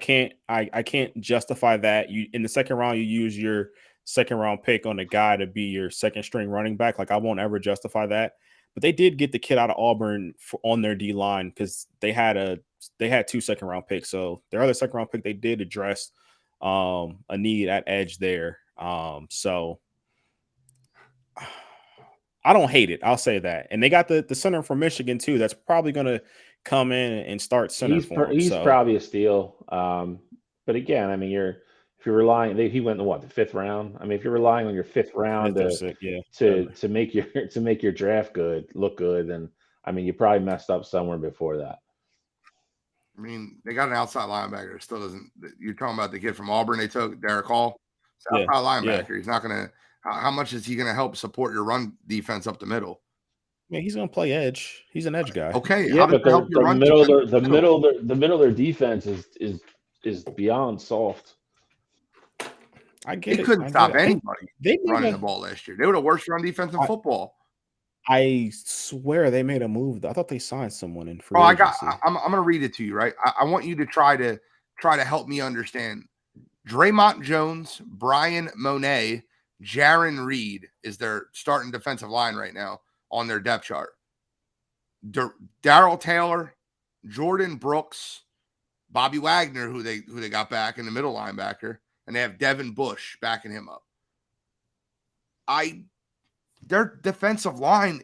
can't justify that. You in the second round, you use your second round pick on a guy to be your second string running back. Like I won't ever justify that. But they did get the kid out of Auburn on their D line because they had 2 second round picks. So their other second round pick, they did address a need at edge there. So I don't hate it. I'll say that. And they got the center from Michigan too. That's probably going to come in and start center for him. He's probably a steal. But again, I mean, if you're relying, he went in the 5th round. I mean, if you're relying on your 5th round to make your draft look good, then I mean, you probably messed up somewhere before that. I mean, they got an outside linebacker. It still doesn't. You're talking about the kid from Auburn they took, Derek Hall. It's outside linebacker. Yeah. He's not going to. How much is he going to help support your run defense up the middle? Yeah, he's going to play edge. He's an edge guy. Okay, yeah, but the middle of their defense is beyond soft. I get they couldn't stop anybody running the ball last year. They were the worst run defense in football. I swear they made a move. I thought they signed someone in free agency. I'm going to read it to you, right? I want you to try to help me understand. Draymond Jones, Brian Monet, Jaron Reed is their starting defensive line right now on their depth chart. Darrell Taylor, Jordan Brooks, Bobby Wagner, who they got back in the middle linebacker, and they have Devin Bush backing him up. Their defensive line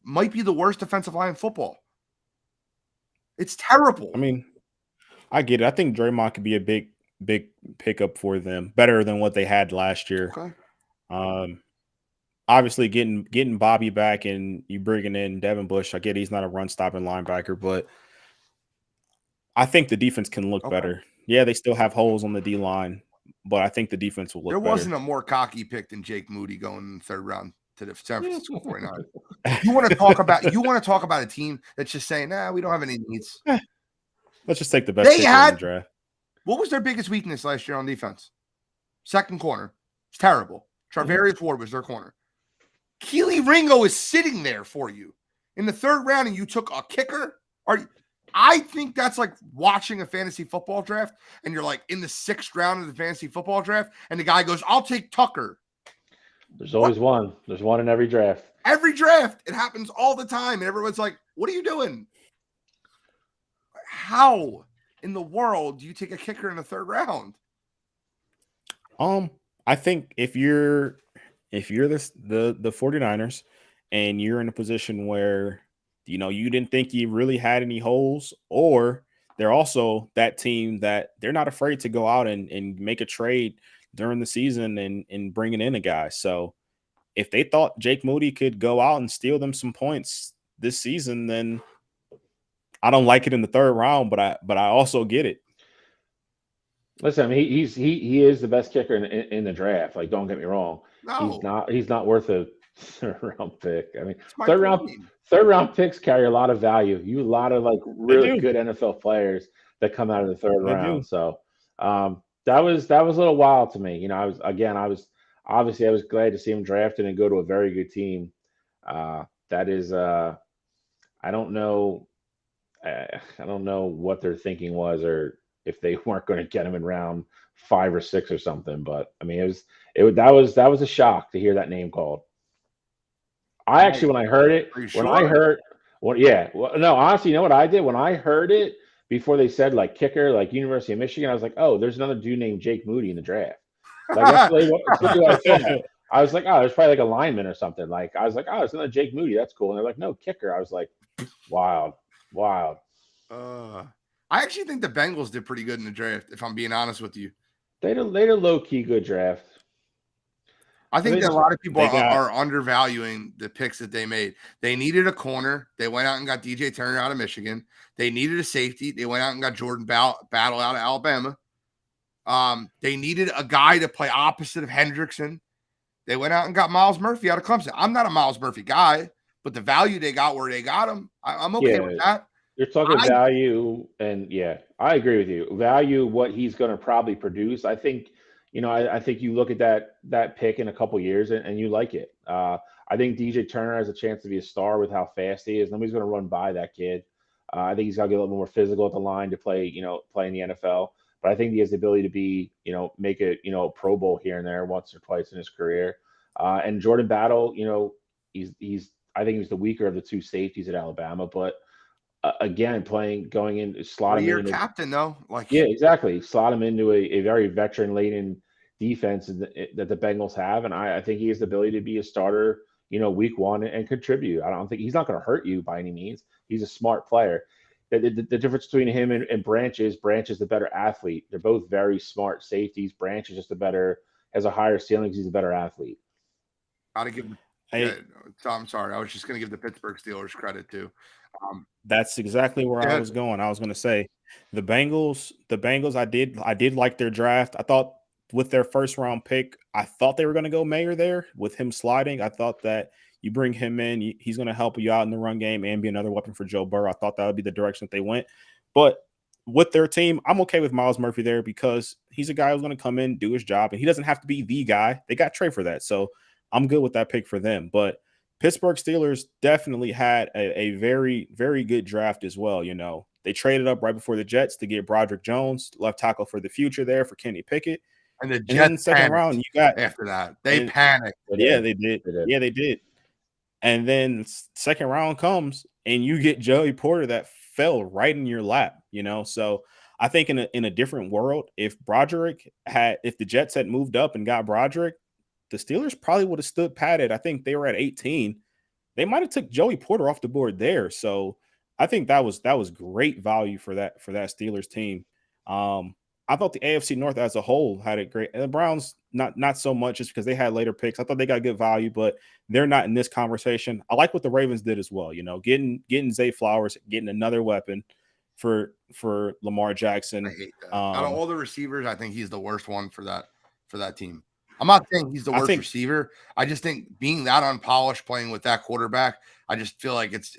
might be the worst defensive line in football. It's terrible. I mean, I get it. I think Draymond could be a big pickup for them, better than what they had last year. Okay. Obviously getting Bobby back and you bringing in Devin Bush. I get he's not a run stopping linebacker, but I think the defense can look better. Yeah, they still have holes on the D line, but I think the defense will look better. There wasn't a more cocky pick than Jake Moody going in the 3rd round to the San Francisco 49ers. You want to talk about a team that's just saying, we don't have any needs. Let's just take the best pick in the draft. What was their biggest weakness last year on defense? Second corner. It's terrible. Charvarius Ward was their corner. Keely Ringo is sitting there for you in the third round, and you took a kicker. I think that's like watching a fantasy football draft, and you're like in the 6th round of the fantasy football draft, and the guy goes, "I'll take Tucker." There's always one. There's one in every draft. Every draft, it happens all the time, and everyone's like, "What are you doing? How in the world do you take a kicker in the 3rd round?" I think if you're the 49ers and you're in a position where you didn't think you really had any holes, or they're also that team that they're not afraid to go out and make a trade during the season and bringing in a guy. So if they thought Jake Moody could go out and steal them some points this season, then I don't like it in the 3rd round, but I also get it. Listen, I mean, he is the best kicker in the draft. Like, don't get me wrong. No. He's not worth a 3rd round pick. I mean, Third round picks carry a lot of value. A lot of like really good NFL players that come out of the 3rd round. So that was a little wild to me. I was glad to see him drafted and go to a very good team. That is I don't know what their thinking was, or if they weren't going to get him in round 5 or 6 or something. But I mean, that was a shock to hear that name called. I actually, when I heard it, honestly, you know what I did when I heard it before they said like kicker, like University of Michigan, I was like, oh, there's another dude named Jake Moody in the draft. Like that's what I thought. I was like, oh, there's probably like a lineman or something. Like I was like, oh, it's another Jake Moody. That's cool. And they're like, no, kicker. I was like, wild. I actually think the Bengals did pretty good in the draft, if I'm being honest with you. They had a low-key good draft. I think that a lot of people are undervaluing the picks that they made. They needed a corner. They went out and got DJ Turner out of Michigan. They needed a safety. They went out and got Jordan Battle out of Alabama. They needed a guy to play opposite of Hendrickson. They went out and got Miles Murphy out of Clemson. I'm not a Miles Murphy guy, but the value they got where they got him, I'm okay with that. You're talking value, and I agree with you. Value, what he's going to probably produce. I think, I think you look at that pick in a couple years and you like it. I think DJ Turner has a chance to be a star with how fast he is. Nobody's going to run by that kid. I think he's got to get a little more physical at the line to play in the NFL. But I think he has the ability to be, make a Pro Bowl here and there once or twice in his career. And Jordan Battle, I think he's the weaker of the 2 safeties at Alabama, but. Again, going in, slot him in. Captain, though. Exactly. Slot him into a very veteran-laden defense that the Bengals have, and I think he has the ability to be a starter, week 1 and contribute. I don't think he's not going to hurt you by any means. He's a smart player. The difference between him and Branch is the better athlete. They're both very smart safeties. Branch is just has a higher ceiling because he's a better athlete. Gotta give. I'm sorry. I was just going to give the Pittsburgh Steelers credit too. That's exactly where I was going. I was going to say the Bengals. I did like their draft. I thought with their 1st round pick, I thought they were going to go Mayer there with him sliding. I thought that you bring him in, he's going to help you out in the run game and be another weapon for Joe Burrow. I thought that would be the direction that they went. But with their team, I'm okay with Miles Murphy there because he's a guy who's going to come in, do his job, and he doesn't have to be the guy. They got Trey for that. So I'm good with that pick for them. But Pittsburgh Steelers definitely had a very, very good draft as well. They traded up right before the Jets to get Broderick Jones, left tackle for the future there for Kenny Pickett. And the Jets second round, you got after that. They panicked. Yeah, they did. Yeah, they did. And then second round comes and you get Joey Porter that fell right in your lap, So I think in a different world, if the Jets had moved up and got Broderick, the Steelers probably would have stood patted. I think they were at 18. They might have took Joey Porter off the board there. So I think that was great value for that Steelers team. I thought the AFC North as a whole had a great. The Browns not so much just because they had later picks. I thought they got good value, but they're not in this conversation. I like what the Ravens did as well. Getting Zay Flowers, getting another weapon for Lamar Jackson. I hate that. Out of all the receivers, I think he's the worst one for that team. I'm not saying he's the I worst think receiver. I just think being that unpolished, playing with that quarterback, I just feel like it's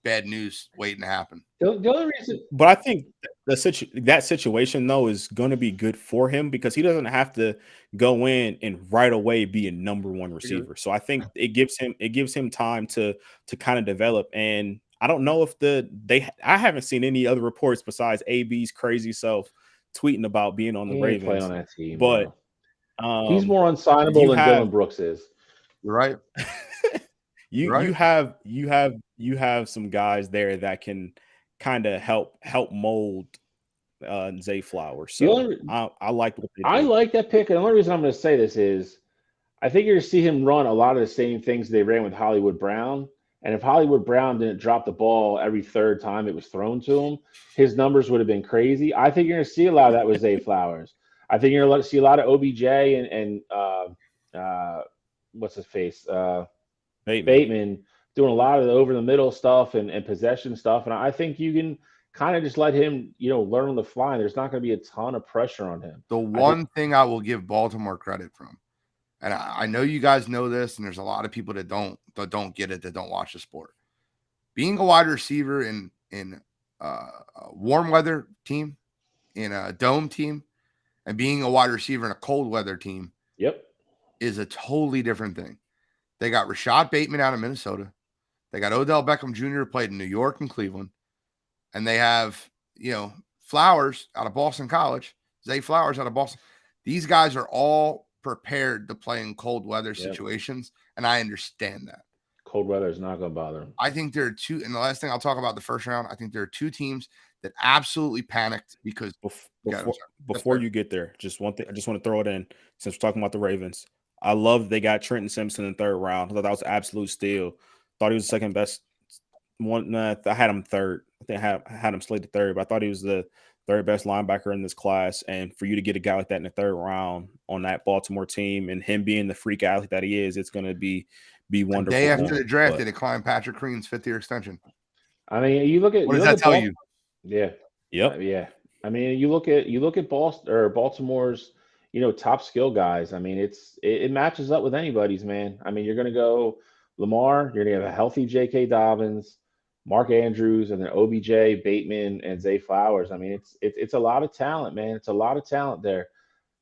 bad news waiting to happen. The only reason, But I think that situation though is going to be good for him because he doesn't have to go in and right away be a number one receiver. So I think it gives him time to kind of develop. And I don't know if I haven't seen any other reports besides AB's crazy self tweeting about being on the he ain't playing on Ravens. that team, But bro. He's more unsignable than Dylan Brooks is. You're right. you have some guys there that can kind of help mold Zay Flowers. So I like what they did. I like that pick. And the only reason I'm going to say this is I think you're going to see him run a lot of the same things they ran with Hollywood Brown. And if Hollywood Brown didn't drop the ball every third time it was thrown to him, his numbers would have been crazy. I think you're going to see a lot of that with Zay Flowers. I think you're going to see a lot of OBJ and what's his face? Bateman doing a lot of the over the middle stuff and possession stuff. And I think you can kind of just let him, learn on the fly. And there's not going to be a ton of pressure on him. The one thing I will give Baltimore credit from, and I know you guys know this, and there's a lot of people that don't get it, that don't watch the sport. Being a wide receiver in a warm weather team, in a dome team, and being a wide receiver in a cold weather team, is a totally different thing. They got Rashad Bateman out of Minnesota. They got Odell Beckham Jr. who played in New York and Cleveland. And they have, Flowers out of Boston College, Zay Flowers out of Boston. These guys are all prepared to play in cold weather situations, and I understand that. Cold weather is not going to bother them. I think there are two, and the last thing I'll talk about the first round, I think there are two teams that absolutely panicked because before you get there, just one thing, I just want to throw it in since we're talking about the Ravens. I love they got Trenton Simpson in the third round. I thought that was an absolute steal. Thought he was the second best one. I had him third. I think I had him slated third, but I thought he was the third best linebacker in this class. And for you to get a guy like that in the third round on that Baltimore team and him being the freak athlete that he is, it's going to be wonderful. The day after the draft, they declined Patrick Green's 5th-year extension. I mean, you look at what does that tell you? Yeah. Yep. Yeah. I mean, you look at Baltimore's, top skill guys. I mean, it matches up with anybody's, man. I mean, you're going to go Lamar, you're going to have a healthy J.K. Dobbins, Mark Andrews, and then OBJ, Bateman, and Zay Flowers. I mean, it's a lot of talent, man. It's a lot of talent there.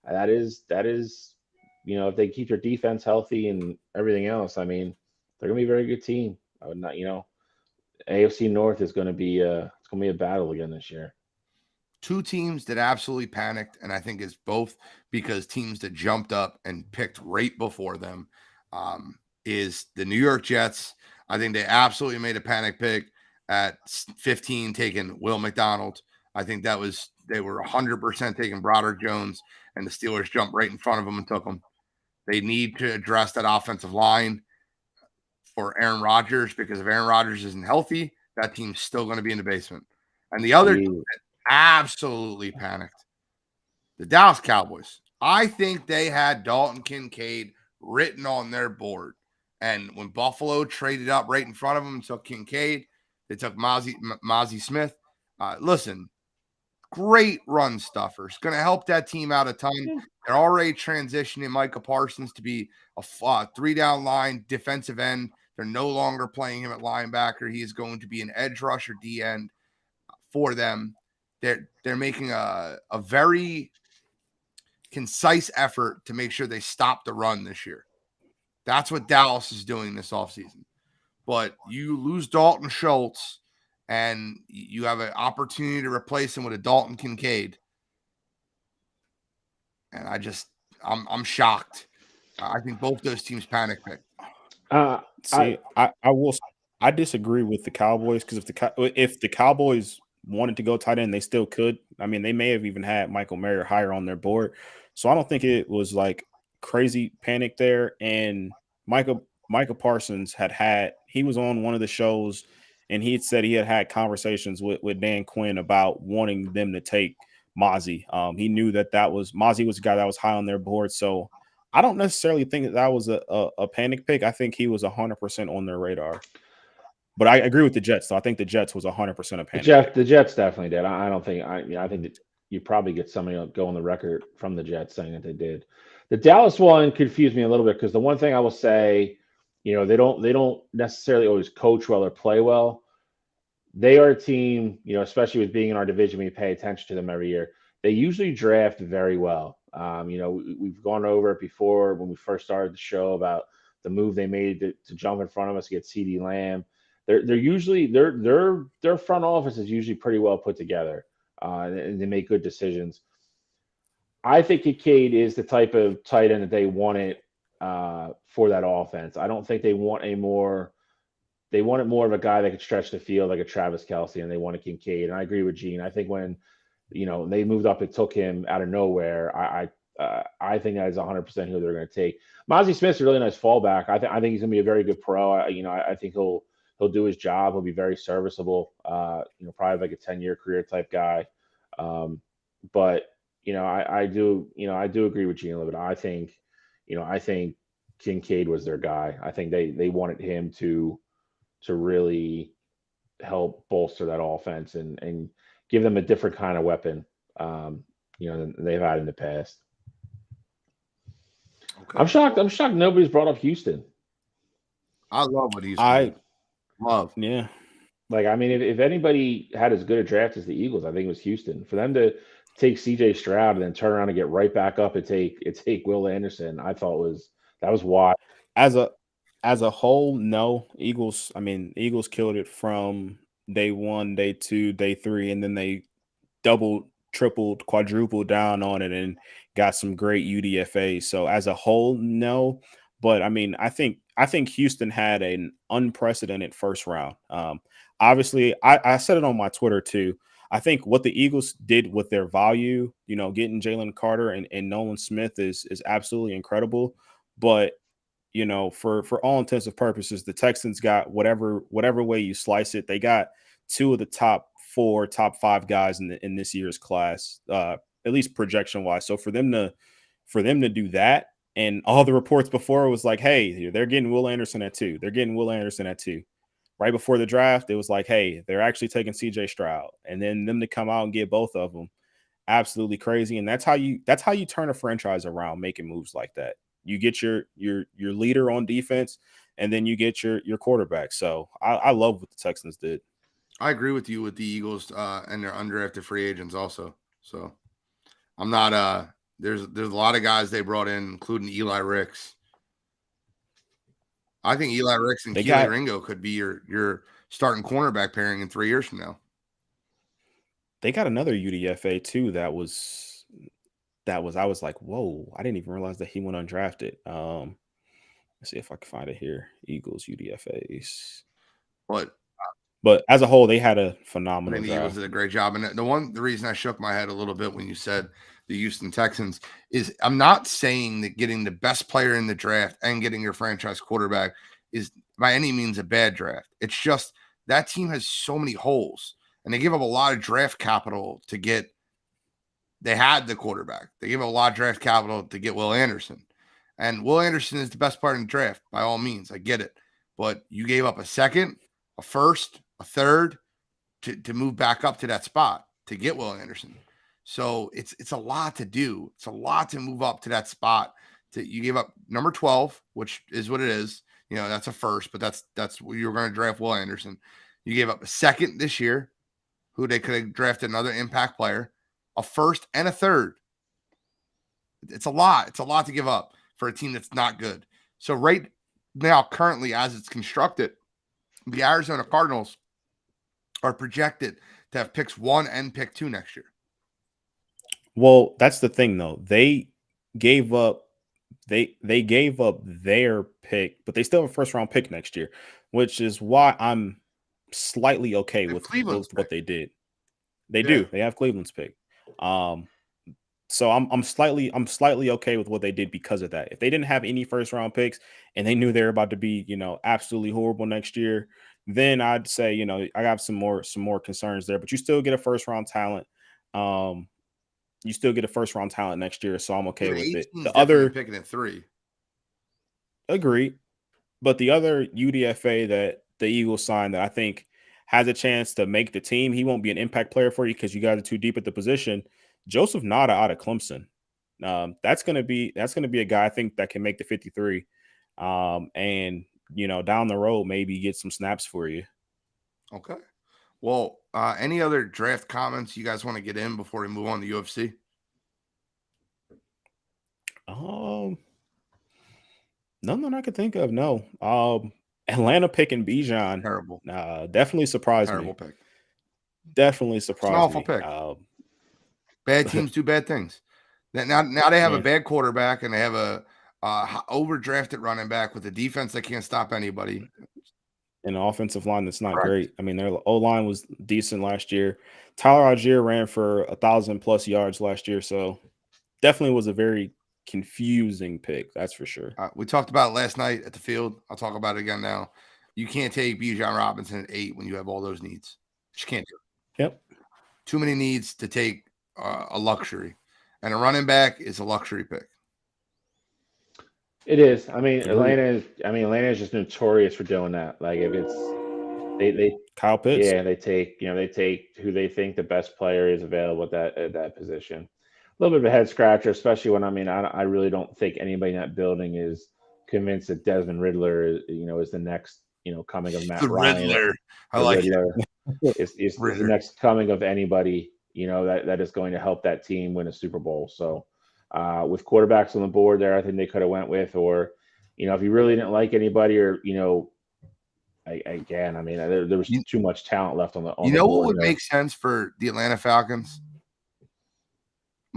That is, if they keep their defense healthy and everything else, I mean, they're going to be a very good team. I would not, AFC North is going to be it's going to be a battle again this year. Two teams that absolutely panicked, and I think it's both because teams that jumped up and picked right before them, is the New York Jets. I think they absolutely made a panic pick at 15, taking Will McDonald. I think they were 100% taking Broderick Jones, and the Steelers jumped right in front of them and took them. They need to address that offensive line for Aaron Rodgers, because if Aaron Rodgers isn't healthy, that team's still going to be in the basement. And the other team that absolutely panicked, the Dallas Cowboys. I think they had Dalton Kincaid written on their board. And when Buffalo traded up right in front of them and took Kincaid, they took Mozzie Smith. Listen, great run stuffers. Going to help that team out a ton. They're already transitioning Micah Parsons to be a 3-down line defensive end. They're no longer playing him at linebacker. He is going to be an edge rusher D end for them. They're making a very concise effort to make sure they stop the run this year. That's what Dallas is doing this offseason. But you lose Dalton Schultz, and you have an opportunity to replace him with a Dalton Kincaid. And I'm shocked. I think both those teams panic picked. I disagree with the Cowboys, because if the Cowboys wanted to go tight end, they still could. I mean, they may have even had Michael Mayer higher on their board. So I don't think it was like crazy panic there. And Micah Parsons he was on one of the shows, and he had said he had conversations with Dan Quinn about wanting them to take Mozzie. He knew that Mozzie was a guy that was high on their board. So I don't necessarily think that was a panic pick. I think he was 100% on their radar. But I agree with the Jets. So I think the Jets was 100% a panic. The Jets definitely did. I don't think I think that you probably get somebody go on the record from the Jets saying that they did. The Dallas one confused me a little bit because the one thing I will say, they don't necessarily always coach well or play well. They are a team, especially with being in our division, we pay attention to them every year. They usually draft very well. We've gone over it before when we first started the show about the move they made to jump in front of us to get CeeDee Lamb. They're usually their front office is usually pretty well put together, and they make good decisions. I think Kincaid is the type of tight end that they wanted for that offense. I don't think they wanted more of a guy that could stretch the field like a Travis Kelce, and they wanted Kincaid. And I agree with Gene. I think when they moved up and took him out of nowhere, I think that is 100% who they're going to take. Mozzie Smith's a really nice fallback. I think he's going to be a very good pro. I think he'll do his job. He'll be very serviceable. Probably like a 10-year career type guy. But I do agree with Gene a little bit. I think Kincaid was their guy. I think they wanted him to really help bolster that offense and give them a different kind of weapon, than they've had in the past. Okay. I'm shocked nobody's brought up Houston. I love what he's I love. Yeah. Like, I mean, if anybody had as good a draft as the Eagles, I think it was Houston. For them to take CJ Stroud and then turn around and get right back up and take Will Anderson, I thought that was wild. As a whole, no. Eagles killed it from day 1, day 2, day 3, and then they doubled, tripled, quadrupled down on it and got some great UDFAs. So as a whole, no. But I think Houston had an unprecedented first round. Obviously, I said it on my Twitter too. I think what the Eagles did with their value, getting Jalen Carter and Nolan Smith is absolutely incredible. But for all intents and purposes, the Texans got whatever way you slice it. They got 2 of the top 4, top 5 guys in this year's class, at least projection wise. So for them to do that, and all the reports before was like, hey, they're getting Will Anderson at 2. They're getting Will Anderson at 2. Right before the draft, it was like, hey, they're actually taking CJ Stroud, and then them to come out and get both of them, absolutely crazy. And that's how you turn a franchise around, making moves like that. You get your leader on defense, and then you get your quarterback. So I love what the Texans did. I agree with you with the Eagles and their undrafted free agents also. So I'm not there's a lot of guys they brought in, including Eli Ricks. I think Eli Ricks and Keely Ringo could be your starting cornerback pairing in 3 years from now. They got another UDFA too. That was I was like, whoa, I didn't even realize that he went undrafted. Let's see if I can find it here. Eagles UDFAs. But as a whole, they had a phenomenal draft. Eagles did a great job. And the reason I shook my head a little bit when you said the Houston Texans is I'm not saying that getting the best player in the draft and getting your franchise quarterback is by any means a bad draft. It's just that team has so many holes, and they give up a lot of draft capital to get. They had the quarterback. They gave up a lot of draft capital to get Will Anderson. And Will Anderson is the best player in the draft, by all means. I get it. But you gave up a second, a first, a third to move back up to that spot to get Will Anderson. So it's a lot to do. It's a lot to move up to that spot. You gave up number 12, which is what it is. That's a first, but that's where you were going to draft Will Anderson. You gave up a second this year, who they could have drafted another impact player, a first and a third. It's a lot. It's a lot to give up for a team that's not good. So right now, currently, as it's constructed, the Arizona Cardinals are projected to have picks 1 and pick 2 next year. Well, that's the thing, though. They gave up their pick, but they still have a first round pick next year, which is why I'm slightly okay with what they did. They do. They have Cleveland's pick. So I'm slightly okay with what they did because of that. If they didn't have any first round picks and they knew they were about to be, absolutely horrible next year, then I'd say, I got some more concerns there, but you still get a first round talent. You still get a first round talent next year. So I'm okay with it. The other picking at 3. Agreed. But the other UDFA that the Eagles signed that I think has a chance to make the team, he won't be an impact player for you because you guys are too deep at the position. Joseph Nada out of Clemson. That's gonna be a guy I think that can make the 53. And down the road maybe get some snaps for you. Okay. Well, any other draft comments you guys want to get in before we move on to UFC? None that I could think of. No. Atlanta picking Bijan. Terrible. Definitely surprised Terrible me. pick. Definitely It's surprised an awful me. pick. Bad teams do bad things. Now they have a bad quarterback and they have a overdrafted running back with a defense that can't stop anybody. An offensive line that's not great. I mean, their O-line was decent last year. Tyler Algier ran for 1,000+ yards last year, so definitely was a very confusing pick. That's for sure. We talked about it last night at the field. I'll talk about it again now. You can't take Bijan Robinson at 8 when you have all those needs. You can't do it. Yep. Too many needs to take a luxury, and a running back is a luxury pick. It is. I mean, Atlanta is just notorious for doing that. Like if it's they Kyle Pitts. Yeah, they take who they think the best player is available at that position. A little bit of a head scratcher, especially when I really don't think anybody in that building is convinced that Desmond Riddler is the next coming of Matt Ryan. Riddler. I like Riddler is the next coming of anybody that is going to help that team win a Super Bowl. So with quarterbacks on the board there, I think they could have went with, or if you really didn't like anybody, or there was too much talent left on the board. What would make sense for the Atlanta Falcons?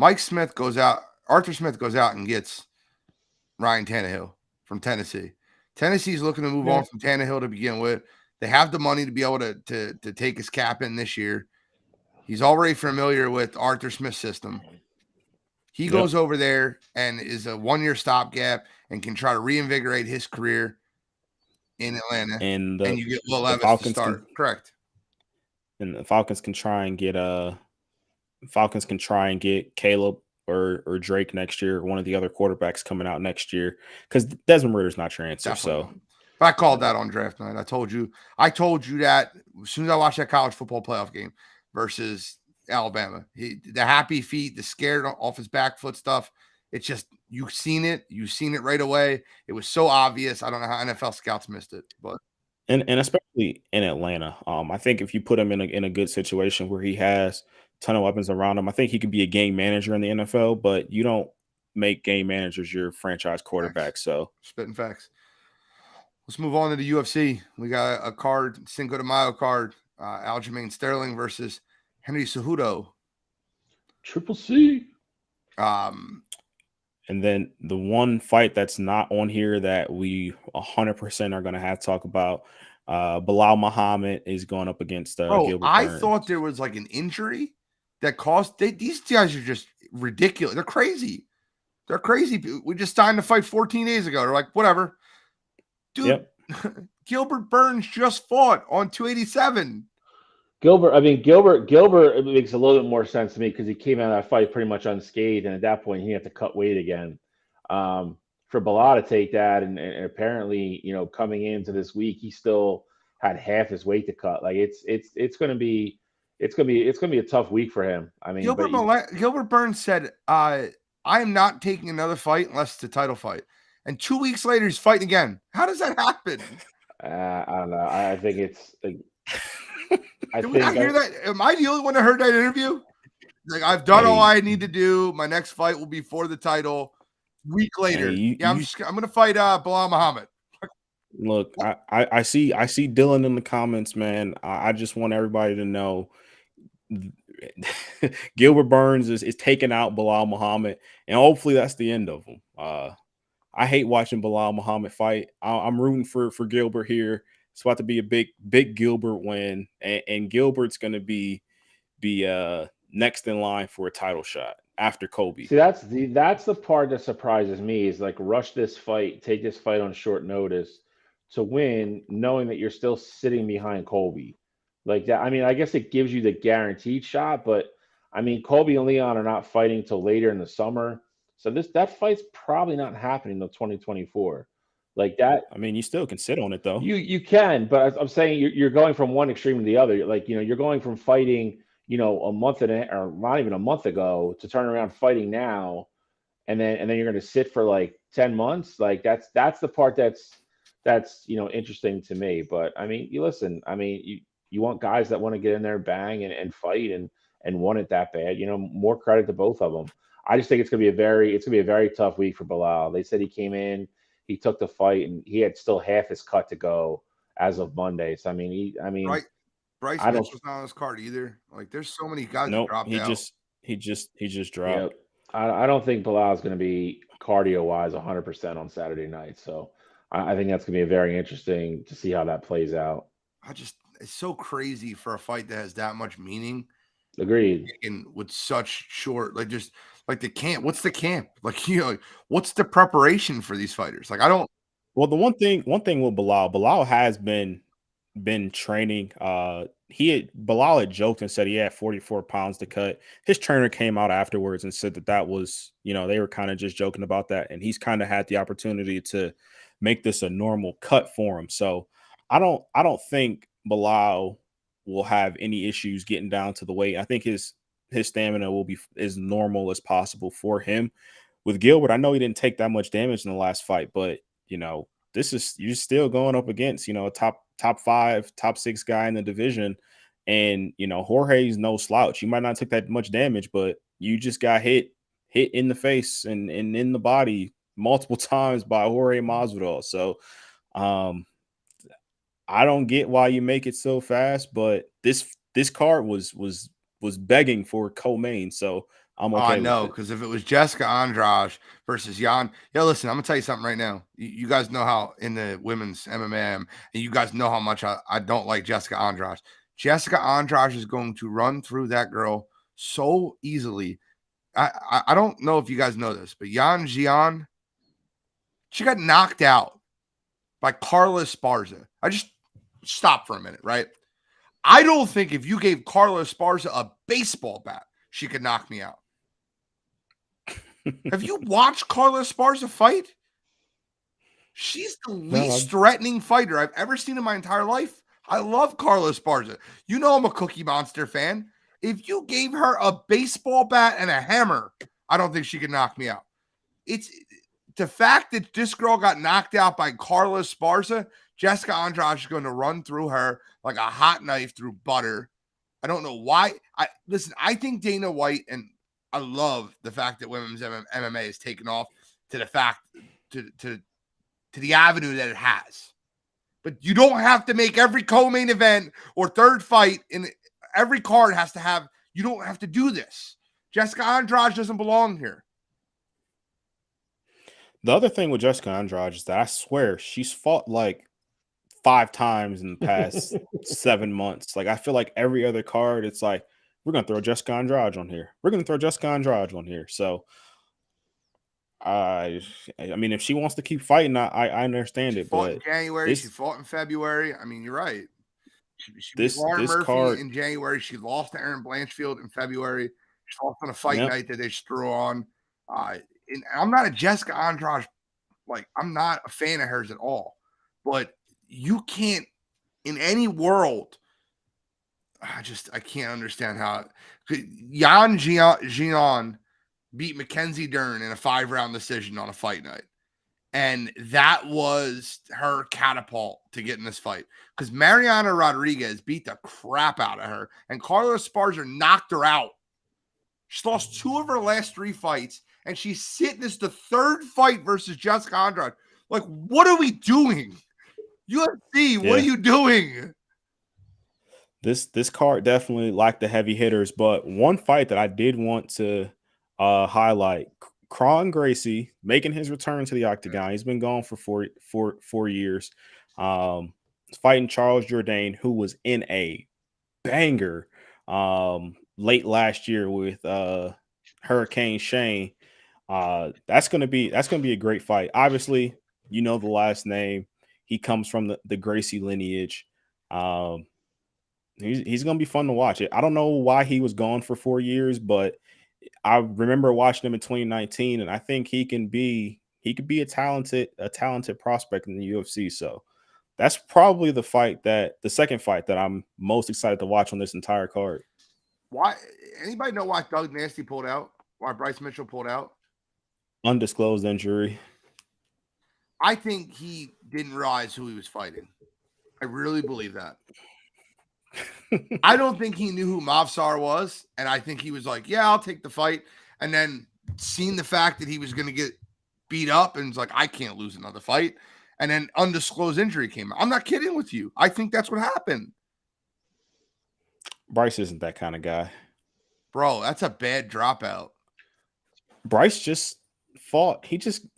Arthur Smith goes out and gets Ryan Tannehill from Tennessee. Tennessee's looking to move on from Tannehill to begin with. They have the money to be able to take his cap in this year. He's already familiar with Arthur Smith's system. He goes over there and is a 1-year stopgap and can try to reinvigorate his career in Atlanta. And you get Will Levis to start. Correct. And the Falcons can try and get Caleb or Drake next year, one of the other quarterbacks coming out next year, because Desmond Ritter's not your answer. Definitely. So I called that on draft night. I told you that as soon as I watched that college football playoff game versus Alabama. The happy feet, the scared off his back foot stuff. It's just you've seen it right away. It was so obvious. I don't know how NFL scouts missed it, but and especially in Atlanta, I think if you put him in a good situation where he has a ton of weapons around him, I think he could be a game manager in the NFL. But you don't make game managers your franchise quarterback. Facts. So spitting facts. Let's move on to the UFC. We got a card, Cinco de Mayo card. Aljamain Sterling versus Henry Cejudo. Triple C. And then the one fight that's not on here that we 100% are going to have to talk about, Bilal Muhammad is going up against Gilbert Burns. Thought there was like an injury that caused these guys are just ridiculous. They're crazy. We just signed to fight 14 days ago. They're like, whatever. Dude, yep. Gilbert Burns just fought on 287. Gilbert it makes a little bit more sense to me because he came out of that fight pretty much unscathed, and at that point he had to cut weight again. For Bilal to take that, and apparently, coming into this week, he still had half his weight to cut. Like it's gonna be a tough week for him. I mean, Gilbert Burns said, I am not taking another fight unless it's a title fight. And 2 weeks later, he's fighting again. How does that happen? I don't know. I think it's like. Did we not hear that? Am I the only one that heard that interview? Like, I've done all I need to do. My next fight will be for the title. Week later, I'm going to fight Bilal Muhammad. Look, I see Dylan in the comments, man. I just want everybody to know Gilbert Burns is taking out Bilal Muhammad, and hopefully that's the end of him. I hate watching Bilal Muhammad fight. I'm rooting for Gilbert here. It's about to be a big Gilbert win, and Gilbert's going to be next in line for a title shot after Kobe. See, that's the part that surprises me is like rush this fight, take this fight on short notice to win, knowing that you're still sitting behind Kobe. Like that. I mean, I guess it gives you the guaranteed shot, but I mean, Kobe and Leon are not fighting till later in the summer, so that fight's probably not happening until 2024. Like that. I mean, you still can sit on it though. You can, but I'm saying you're going from one extreme to the other. Like, you're going from fighting, a month or not even a month ago to turn around fighting now. and then you're going to sit for like 10 months. Like that's the part that's interesting to me. But I mean, you listen. I mean, you want guys that want to get in there, bang, and fight and want it that bad. More credit to both of them. I just think it's gonna be a very tough week for Bilal. They said he came in, he took the fight, and he had still half his cut to go as of Monday. So Right. Bryce I don't. Mitchell's not on his card either. Like, there's so many guys that Nope, dropped he out. just Yeah, dropped. I don't think Bilal is going to be cardio wise 100% on Saturday night. So I think that's going to be very interesting to see how that plays out. It's so crazy for a fight that has that much meaning. Agreed. And with such short, like, just like the camp. What's the camp? Like, like, what's the preparation for these fighters? Like, I don't. Well, the one thing with Bilal has been training. Bilal had joked and said he had 44 pounds to cut. His trainer came out afterwards and said that was, they were kind of just joking about that, and he's kind of had the opportunity to make this a normal cut for him. So I don't think Bilal will have any issues getting down to the weight. I think his stamina will be as normal as possible for him. With Gilbert, I know he didn't take that much damage in the last fight, but you're still going up against, a top 5, top 6 guy in the division. And, Jorge's no slouch. You might not take that much damage, but you just got hit in the face and in the body multiple times by Jorge Masvidal. So I don't get why you make it so fast, but this card was begging for co-main. So I'm okay I with know, it. because if it was Jessica Andrade versus Jan, listen, I'm gonna tell you something right now. You guys know how in the women's MMA I am, and you guys know how much I don't like Jessica Andrade. Jessica Andrade is going to run through that girl so easily. I don't know if you guys know this, but Yan Jian, she got knocked out by Carla Esparza. I just stop for a minute, right? I don't think if you gave Carla Esparza a baseball bat, she could knock me out. Have you watched Carla Esparza fight? She's the least threatening fighter I've ever seen in my entire life. I love Carla Esparza. You know I'm a Cookie Monster fan. If you gave her a baseball bat and a hammer, I don't think she could knock me out. It's the fact that this girl got knocked out by Carla Esparza. Jessica Andrade is going to run through her like a hot knife through butter. I don't know why. I think Dana White, and I love the fact that women's MMA has taken off to the fact to the avenue that it has. But you don't have to make every co-main event or third fight in every card has to have. You don't have to do this. Jessica Andrade doesn't belong here. The other thing with Jessica Andrade is that I swear she's fought like 5 times in the past 7 months. Like, I feel like every other card, it's like, we're going to throw Jessica Andrade on here. We're going to throw Jessica Andrade on here. So, I mean, if she wants to keep fighting, I understand it. Fought But in January, she fought in February. I mean, you're right. She beat Lauren Murphy card in January. She lost to Erin Blanchfield in February. She lost on a fight night that they just threw on. And I'm not a Jessica Andrade, like, I'm not a fan of hers at all. But you can't, in any world, I can't understand how Yan Jian beat Mackenzie Dern in a 5-round decision on a fight night. And that was her catapult to get in this fight, because Mariana Rodriguez beat the crap out of her, and Carla Esparza knocked her out. She's lost 2 of her last 3 fights, and she's sitting as the 3rd fight versus Jessica Andrade. Like, what are we doing? UFC, what are you doing? This card definitely lacked the heavy hitters, but one fight that I did want to highlight: Kron Gracie making his return to the octagon. He's been gone for 4 years. Fighting Charles Jourdain, who was in a banger late last year with Hurricane Shane. That's gonna be a great fight. Obviously, the last name. He comes from the Gracie lineage. He's gonna be fun to watch. I don't know why he was gone for 4 years, but I remember watching him in 2019, and I think he could be a talented prospect in the UFC. So that's probably the second fight that I'm most excited to watch on this entire card. Why? Anybody know why Doug Nasty pulled out? Why Bryce Mitchell pulled out? Undisclosed injury. I think he didn't realize who he was fighting. I really believe that. I don't think he knew who Mavsar was, and I think he was like, "Yeah, I'll take the fight," and then seen the fact that he was going to get beat up, and was like, "I can't lose another fight," and then undisclosed injury came out. I'm not kidding with you. I think that's what happened. Bryce isn't that kind of guy. Bro, that's a bad dropout. Bryce just fought.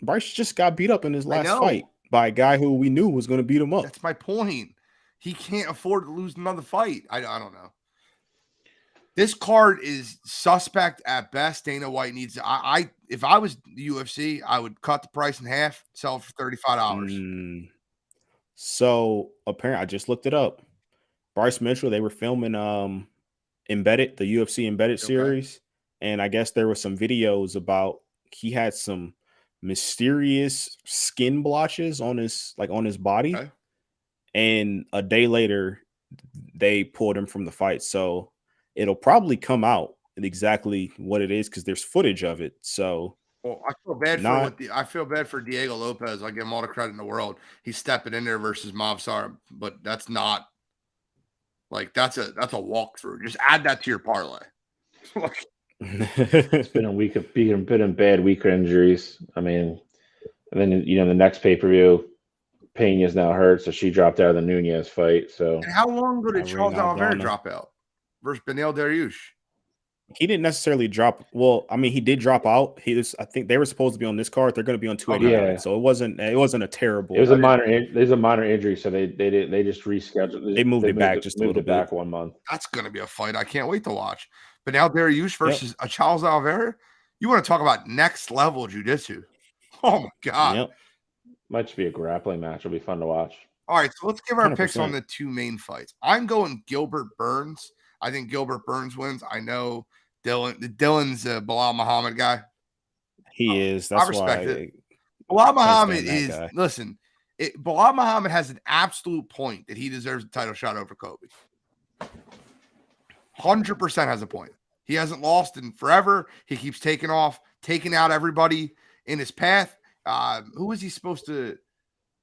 Bryce just got beat up in his last fight by a guy who we knew was going to beat him up. That's my point. He can't afford to lose another fight. I don't know. This card is suspect at best. Dana White needs to, if I was the UFC, I would cut the price in half, sell it for $35. So apparently, I just looked it up. Bryce Mitchell, they were filming Embedded, the UFC Embedded series, and I guess there were some videos about he had some mysterious skin blotches on his body, and a day later they pulled him from the fight. So it'll probably come out exactly what it is because there's footage of it. So I feel bad for Diego Lopez. I give him all the credit in the world. He's stepping in there versus Mavsar, but that's not like that's a walkthrough. Just add that to your parlay. It's been a week of being in bad weaker injuries. I mean, and then the next pay-per-view, Pena's now hurt, so she dropped out of the Nunez fight. So and how long ago did Charles Oliveira drop out versus Beneil Dariush? He didn't necessarily drop. Well, I mean, he did drop out. I think they were supposed to be on this card. They're going to be on 289. So it wasn't a terrible. It was a minor. There's a minor injury, so they just rescheduled. They moved it back just a little bit. 1 month. That's going to be a fight I can't wait to watch. Beneil Dariush versus a Charles Oliveira. You want to talk about next level jiu-jitsu? Oh my god! Might just be a grappling match. It'll be fun to watch. All right, so let's give our 100%. picks on the two main fights. I'm going Gilbert Burns. I think Gilbert Burns wins. I know Dylan's a Bilal Muhammad guy. He is. That's I respect why it. Bilal Muhammad is guy. Listen. Bilal Muhammad has an absolute point that he deserves a title shot over Kobe. 100% has a point. He hasn't lost in forever. He keeps taking out everybody in his path. Who was he supposed to?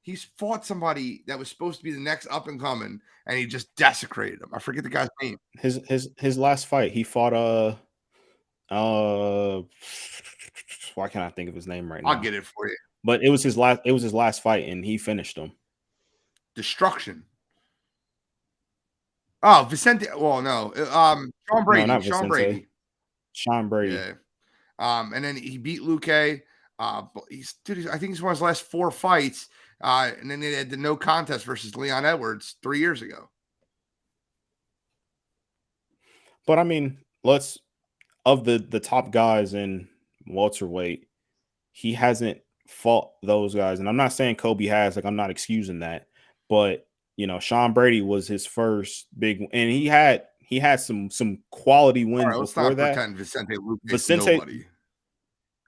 He's fought somebody that was supposed to be the next up and coming, and he just desecrated him. I forget the guy's name. His last fight, he fought why can't I think of his name right now? I'll get it for you. But it was his last fight, and he finished him. Destruction. Oh, Vicente. Well, no. Sean Brady. No, not Sean Vicente. Brady. Sean Brady. Yeah. And then he beat Luque. I think he's won his last 4 fights. And then they had the no contest versus Leon Edwards 3 years ago. But I mean, of the top guys in welterweight, he hasn't fought those guys. And I'm not saying Kobe has, I'm not excusing that, but Sean Brady was his first big, and he had some quality wins before that. Vicente,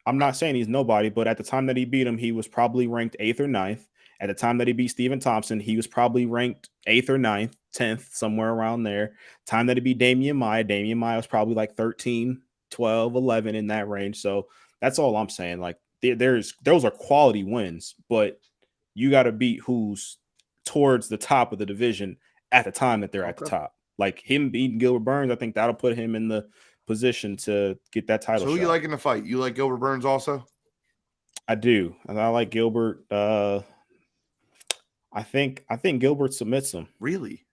I'm not saying he's nobody, but at the time that he beat him, he was probably ranked 8th or 9th. At the time that he beat Stephen Thompson, he was probably ranked 8th or 9th, 10th, somewhere around there. Time that he beat Damian Maia was probably like 13, 12, 11 in that range. So that's all I'm saying. Like those are quality wins, but you got to beat who's towards the top of the division at the time that they're at the top. Like him beating Gilbert Burns, I think that'll put him in the position to get that title. So who you like in the fight? You like Gilbert Burns also? I do. I like Gilbert. I think Gilbert submits him. Really?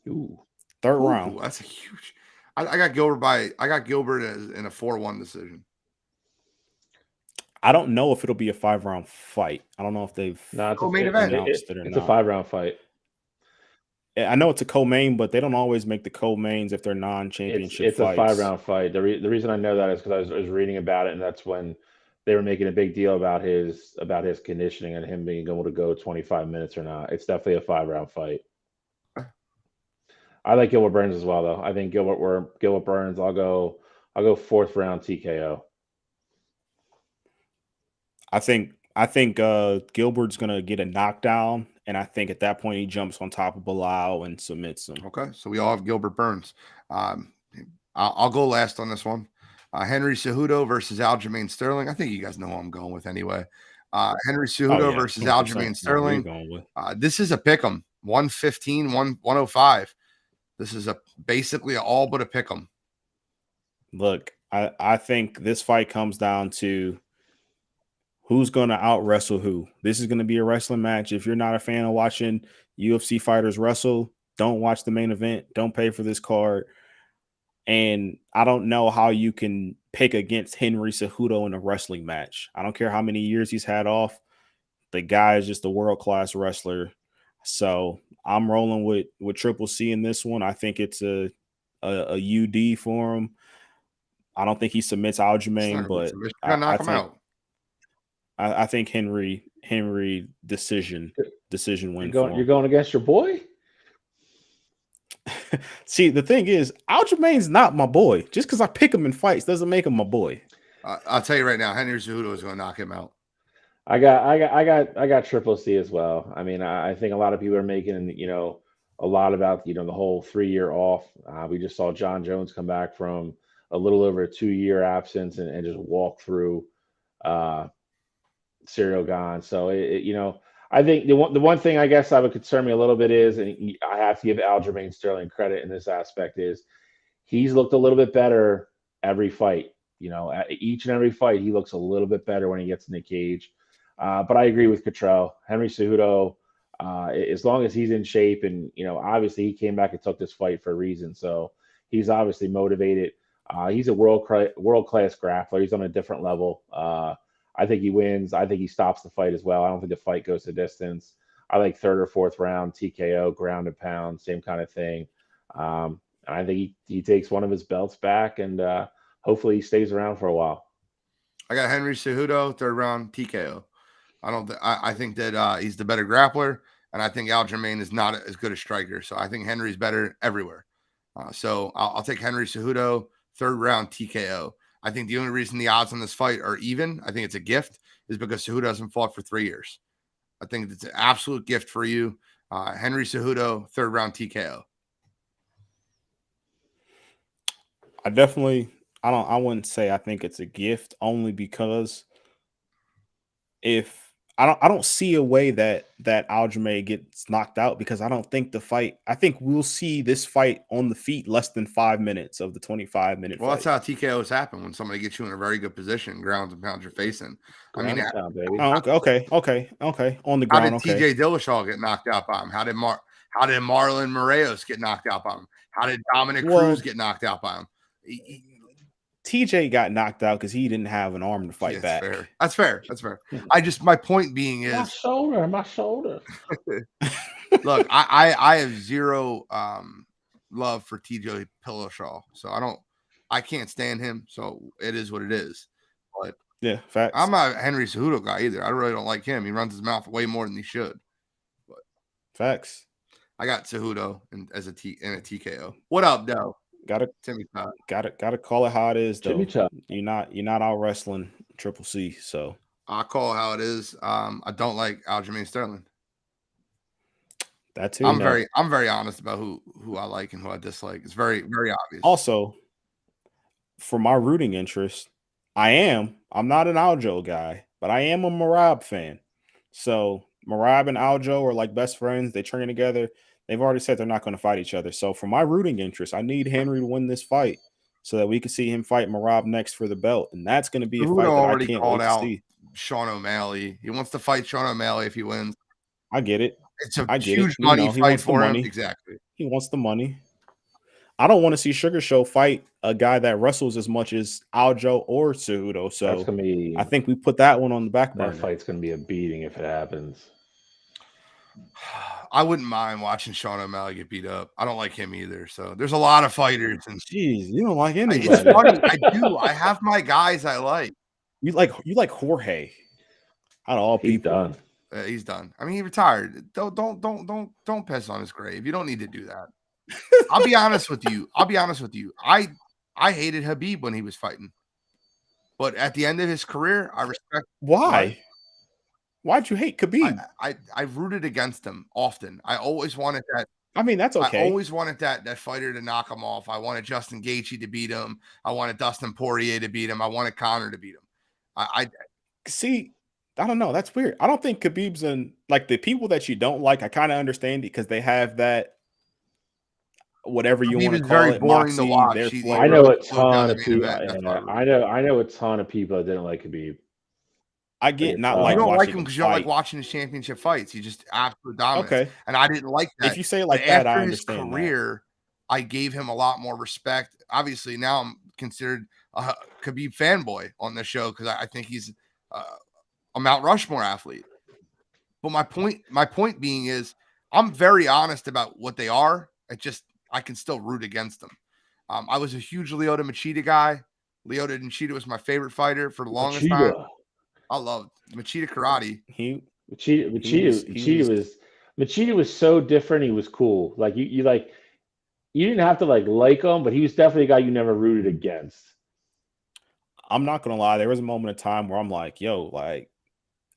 Ooh. Third round. That's a huge. I got Gilbert in a 4-1 decision. I don't know if it'll be a 5-round fight. I don't know if they've co-main event. It's a 5-round fight. I know it's a co-main, but they don't always make the co-mains if they're non-championship fights. It's a 5-round fight. The reason I know that is because I was reading about it, and that's when they were making a big deal about his conditioning and him being able to go 25 minutes or not. It's definitely a 5-round fight. I like Gilbert Burns as well, though. I think Gilbert Burns. I'll go 4th round TKO. I think Gilbert's gonna get a knockdown, and I think at that point he jumps on top of Bilal and submits him. Okay, so we all have Gilbert Burns. I'll go last on this one. Henry Cejudo versus Aljamain Sterling. I think you guys know who I'm going with anyway. Henry Oh Cejudo yeah, versus 100%. Aljamain No, who you Sterling. going with? This is a pick 'em. 115, 105. This is basically all but a pick 'em. Look, I think this fight comes down to who's going to out wrestle who. This is going to be a wrestling match. If you're not a fan of watching UFC fighters wrestle, don't watch the main event. Don't pay for this card. And I don't know how you can pick against Henry Cejudo in a wrestling match. I don't care how many years he's had off. The guy is just a world-class wrestler. So I'm rolling with Triple C in this one. I think it's a UD for him. I don't think he submits Aljamain, but Knock him out. I think Henry decision win. You're going against your boy. See, the thing is, Aljamain's not my boy. Just because I pick him in fights doesn't make him my boy. I'll tell you right now, Henry Cejudo is going to knock him out. I got Triple C as well. I mean, I think a lot of people are making a lot about the whole 3-year off. We just saw John Jones come back from a little over a 2-year absence and just walk through Cyril Gane. So I think the one thing I guess I would concern me a little bit is, and I have to give Aljamain Sterling credit in this aspect, is he's looked a little bit better every fight. Each and every fight, he looks a little bit better when he gets in the cage. But I agree with Cottrell. Henry Cejudo, as long as he's in shape, and obviously he came back and took this fight for a reason, so he's obviously motivated. He's a world class grappler. He's on a different level. I think he wins. I think he stops the fight as well. I don't think the fight goes the distance. I like 3rd or 4th round TKO, ground and pound, same kind of thing. And I think he takes one of his belts back, and hopefully he stays around for a while. I got Henry Cejudo, 3rd round TKO. I think that he's the better grappler, and I think Aljamain is not as good a striker. So I think Henry's better everywhere. So I'll take Henry Cejudo, 3rd round TKO. I think the only reason the odds on this fight are even, I think it's a gift, is because Cejudo hasn't fought for 3 years. I think it's an absolute gift for you. Henry Cejudo, 3rd round TKO. I wouldn't say I think it's a gift, only because if I don't see a way that Aljamain gets knocked out, because I don't think I think we'll see this fight on the feet less than 5 minutes of the 25-minute Well, fight. that's how TKOs happen, when somebody gets you in a very good position, grounds and pounds you're facing. Okay. On the ground. How did TJ Dillashaw get knocked out by him? How did Marlon Moraes get knocked out by him? How did Dominic Cruz get knocked out by him? TJ got knocked out because he didn't have an arm to fight back. That's fair. My point being is my shoulder. Look, I have zero love for TJ Dillashaw, so I can't stand him. So it is what it is. But yeah, facts. I'm not a Henry Cejudo guy either. I really don't like him. He runs his mouth way more than he should. But facts. I got Cejudo in a TKO. What up, though? Timmy Todd. Gotta call it how it is, though. Timmy Todd. You're not out wrestling Triple C, so I call it how it is. I don't like Aljamain Sterling. That too. I'm very honest about who I like and who I dislike. It's very, very obvious. Also, for my rooting interest, I'm not an Aljo guy, but I am a Merab fan. So Merab and Aljo are like best friends. They train together. They've already said they're not going to fight each other. So for my rooting interest, I need Henry to win this fight so that we can see him fight Merab next for the belt. And that's going to be a fight that I can't wait to see. Sean O'Malley. He wants to fight Sean O'Malley if he wins. I get it. It's a huge money fight for him. Exactly. He wants the money. I don't want to see Sugar Show fight a guy that wrestles as much as Aljo or Cejudo. So I think we put that one on the back burner. That fight's going to be a beating if it happens. I wouldn't mind watching Sean O'Malley get beat up. I don't like him either. So there's a lot of fighters. And jeez, you don't like anybody. It's funny. I do. I have my guys I like. You like Jorge. Out of all people. He's done. I mean, he retired. Don't piss on his grave. You don't need to do that. I'll be honest with you. I hated Habib when he was fighting, but at the end of his career, I respect. Why? Why'd you hate Khabib? I rooted against him often. I always wanted that. I mean, that's okay. I always wanted that fighter to knock him off. I wanted Justin Gaethje to beat him. I wanted Dustin Poirier to beat him. I wanted Conor to beat him. I See, I don't know. That's weird. I don't think Khabib's in like the people that you don't like. I kind of understand because they have that whatever you want to Khabib is call very it, boring to moxie, watch. their He flavor. I know a really slowed down ton the of main people. event. That's Yeah, probably I know a ton of people that didn't like Khabib. I get Like, not you like don't like watching him him because you don't like fight. watching his championship fights. He just absolute dominance, Okay, and I didn't like if that. you say it But like that, after I his understand that. career, I gave him a lot more respect. Obviously, now I'm considered a Khabib fanboy on this show because I think he's a Mount Rushmore athlete. But my point being is, I'm very honest about what they are. I can still root against them. I was a huge Lyoto Machida guy. Lyoto Machida was my favorite fighter for the longest time. I loved Machida karate. Machida was so different. He was cool. Like you didn't have to like him, but he was definitely a guy you never rooted against. I'm not gonna lie. There was a moment of time where I'm like, yo, like,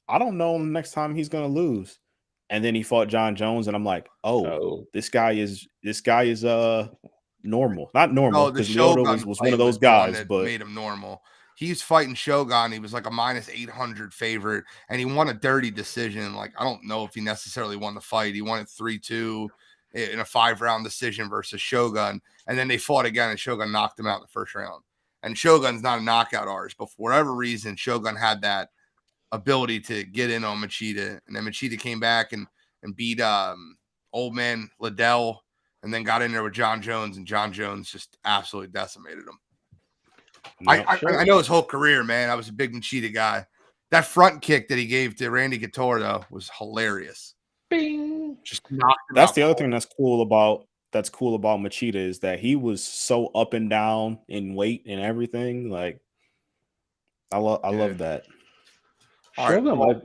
I don't know next time he's gonna lose. And then he fought John Jones, and I'm like, oh. this guy is normal. Not normal, No, the because Lyoto Shogun was one fight of those was the one guys, that but made him normal. He's fighting Shogun. He was like a minus 800 favorite, and he won a dirty decision. Like, I don't know if he necessarily won the fight. He won it 3-2 in a 5-round decision versus Shogun. And then they fought again, and Shogun knocked him out in the first round. And Shogun's not a knockout artist, but for whatever reason, Shogun had that ability to get in on Machida. And then Machida came back and beat old man Liddell, and then got in there with John Jones, and John Jones just absolutely decimated him. I know his whole career, man. I was a big Machida guy. That front kick that he gave to Randy Couture, though, was hilarious. Bing. Just knocked him that's out the other thing that's cool about Machida is that he was so up and down in weight and everything. Like, I love that.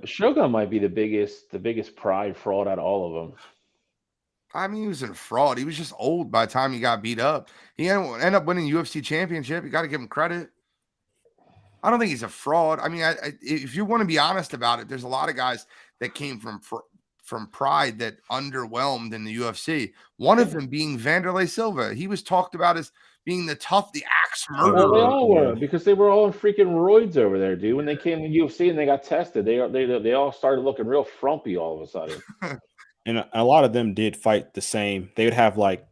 Shogun might be the biggest pride fraud out of all of them. I mean, he was a fraud. He was just old by the time he got beat up. He ended up winning UFC championship. You got to give him credit. I don't think he's a fraud. I mean, if you want to be honest about it, there's a lot of guys that came from Pride that underwhelmed in the UFC. One of them being Vanderlei Silva. He was talked about as being the axe murderer. Well, they all were, because they were all in freaking roids over there, dude. When they came to UFC and they got tested, they all started looking real frumpy all of a sudden. And a lot of them did fight the same. They would have like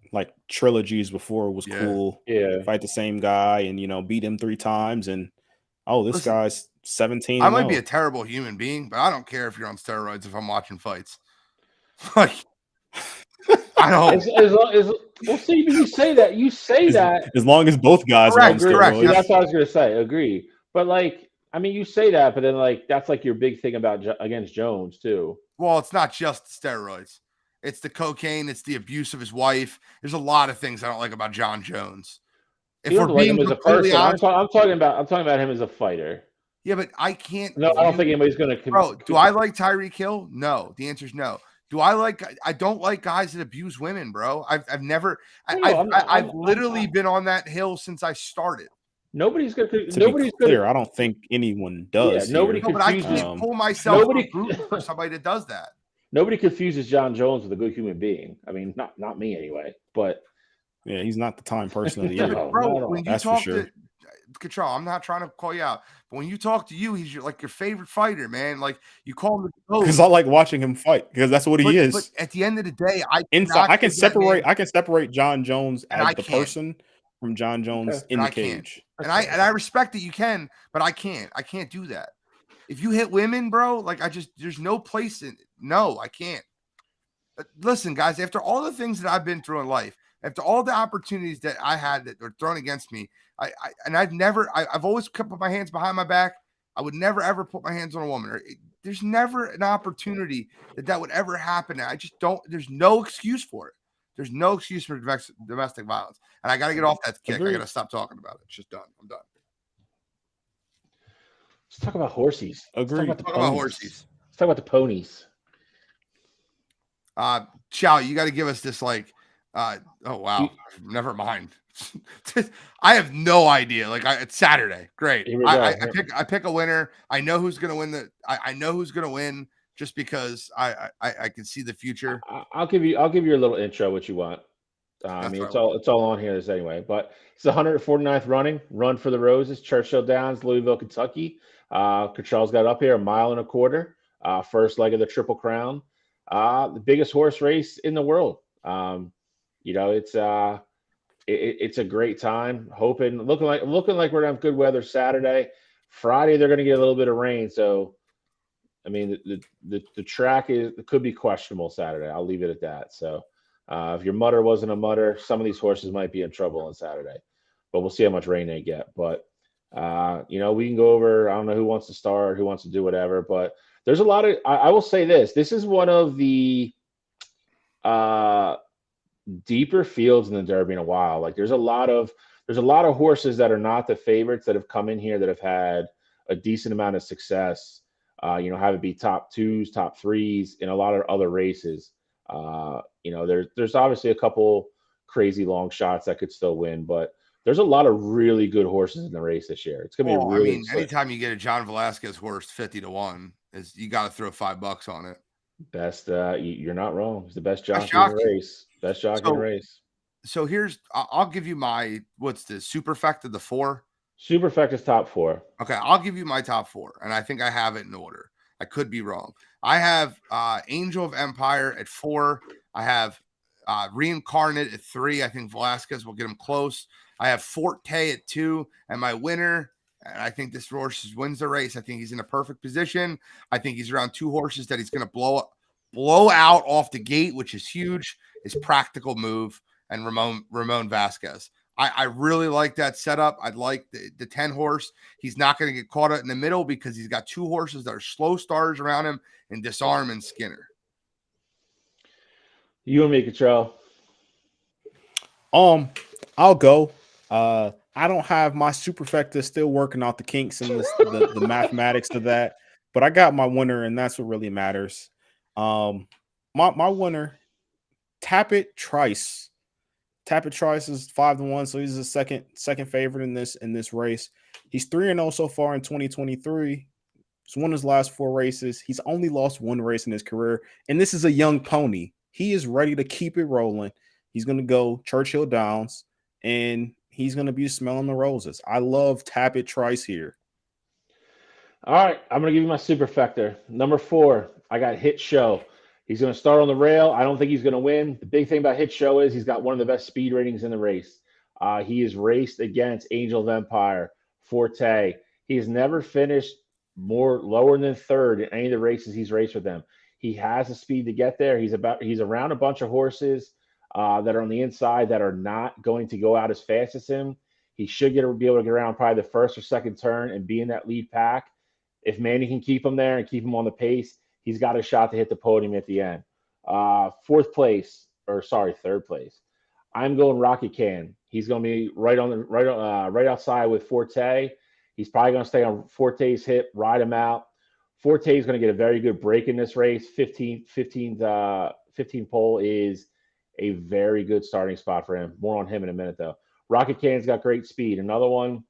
trilogies before it was cool. Yeah. Fight the same guy and beat him 3 times, and this guy's 17. I might be a terrible human being, but I don't care if you're on steroids if I'm watching fights. Like, I don't. Well, see, you say that. As long as both guys are on steroids. See, that's what I was going to say. Agree. But I mean, you say that, but then that's your big thing against Jones too. Well, it's not just steroids. It's the cocaine. It's the abuse of his wife. There's a lot of things I don't like about John Jones. If we're being him as a person, honest, I'm talking about him as a fighter. Yeah, but I can't. No, I don't think anybody's going to. Bro, do I like Tyreek Hill? No. The answer is no. I don't like guys that abuse women, bro. I've never. I've literally been on that hill since I started. Nobody's going to. Nobody's clear. I don't think anyone does. Yeah, nobody. But I can't pull myself for somebody that does that. Nobody confuses John Jones with a good human being. I mean, not me anyway. But yeah, he's not the time person of the year, bro. When you talk to Control, I'm not trying to call you out, but when you talk to you, he's your favorite fighter, man. Like, you call him because I like watching him fight because that's what he is. But at the end of the day, I can separate John Jones as the person from John Jones in the cage. And I respect that you can, but I can't do that. If you hit women, bro, there's no place I can't. Listen, guys, after all the things that I've been through in life, after all the opportunities that I had that were thrown against me, I've always kept my hands behind my back. I would never, ever put my hands on a woman. There's never an opportunity that would ever happen. I just don't, there's no excuse for it. There's no excuse for domestic violence. And I got to get off that kick. I got to stop talking about it. It's just done. I'm done. Let's talk about horsies. Agreed. Let's talk about horsies. Let's talk about the ponies. Chow, you got to give us this oh wow, never mind. I have no idea. It's Saturday. Great. I pick a winner. I know who's gonna win I know who's gonna win just because I can see the future. I'll give you a little intro what you want. I That's mean, what I want. it's all on here this anyway. But it's the 149th run for the Roses, Churchill Downs, Louisville, Kentucky. Cottrell's got up here 1.25 miles. First leg of the Triple Crown. The biggest horse race in the world. It's it's a great time. Looking like we're gonna have good weather Saturday. Friday they're gonna get a little bit of rain, so I mean the track could be questionable Saturday. I'll leave it at that. So if your mutter wasn't a mutter, some of these horses might be in trouble on Saturday, but we'll see how much rain they get. But we can go over. I don't know who wants to start, who wants to do whatever, but there's a lot of. I will say this. This is one of the deeper fields in the Derby in a while. Like there's a lot of horses that are not the favorites that have come in here that have had a decent amount of success. Have it be top twos, top threes in a lot of other races. There's obviously a couple crazy long shots that could still win, but there's a lot of really good horses in the race this year. It's gonna be really. Anytime you get a John Velasquez horse 50-1, you got to throw $5 on it. Best, you're not wrong. He's the best jockey in the race. Best jockey in the race. So I'll give you my what's the superfecta, the 4. Superfecta's top 4. Okay, I'll give you my top 4, and I think I have it in order. I could be wrong. I have Angel of Empire at 4. I have Reincarnate at 3. I think Velasquez will get him close. I have Forte at 2, and my winner. And I think this horse wins the race. I think he's in a perfect position. I think he's around 2 horses that he's going to blow out off the gate, which is huge. His Practical Move and Ramon Vasquez. I really like that setup. I'd like the 10 horse. He's not going to get caught in the middle because he's got 2 horses that are slow starters around him in Disarm and Skinner. You and me, Cottrell. I'll go. I don't have my superfecta still working out the kinks and the mathematics of that, but I got my winner, and that's what really matters. My winner, Tappet Trice. Tappet Trice is 5-1, so he's the second favorite in this race. He's 3-0 so far in 2023. He's won his last 4 races. He's only lost 1 race in his career, and this is a young pony. He is ready to keep it rolling. He's going to go Churchill Downs, and he's going to be smelling the roses. I love Tappet Trice here. All right, I'm going to give you my superfecta. Number 4, I got Hit Show. He's going to start on the rail. I don't think he's going to win. The big thing about Hit Show is he's got one of the best speed ratings in the race. He has raced against Angel of Empire, Forte. He has never finished lower than 3rd in any of the races he's raced with them. He has the speed to get there. He's around a bunch of horses that are on the inside that are not going to go out as fast as him. He should be able to get around probably the 1st or 2nd turn and be in that lead pack. If Manny can keep him there and keep him on the pace, he's got a shot to hit the podium at the end. 3rd place. I'm going Rocket Can. He's going to be right outside with Forte. He's probably going to stay on Forte's hip, ride him out. Forte is going to get a very good break in this race. 15 pole is a very good starting spot for him. More on him in a minute, though. Rocket Can's got great speed. Another one,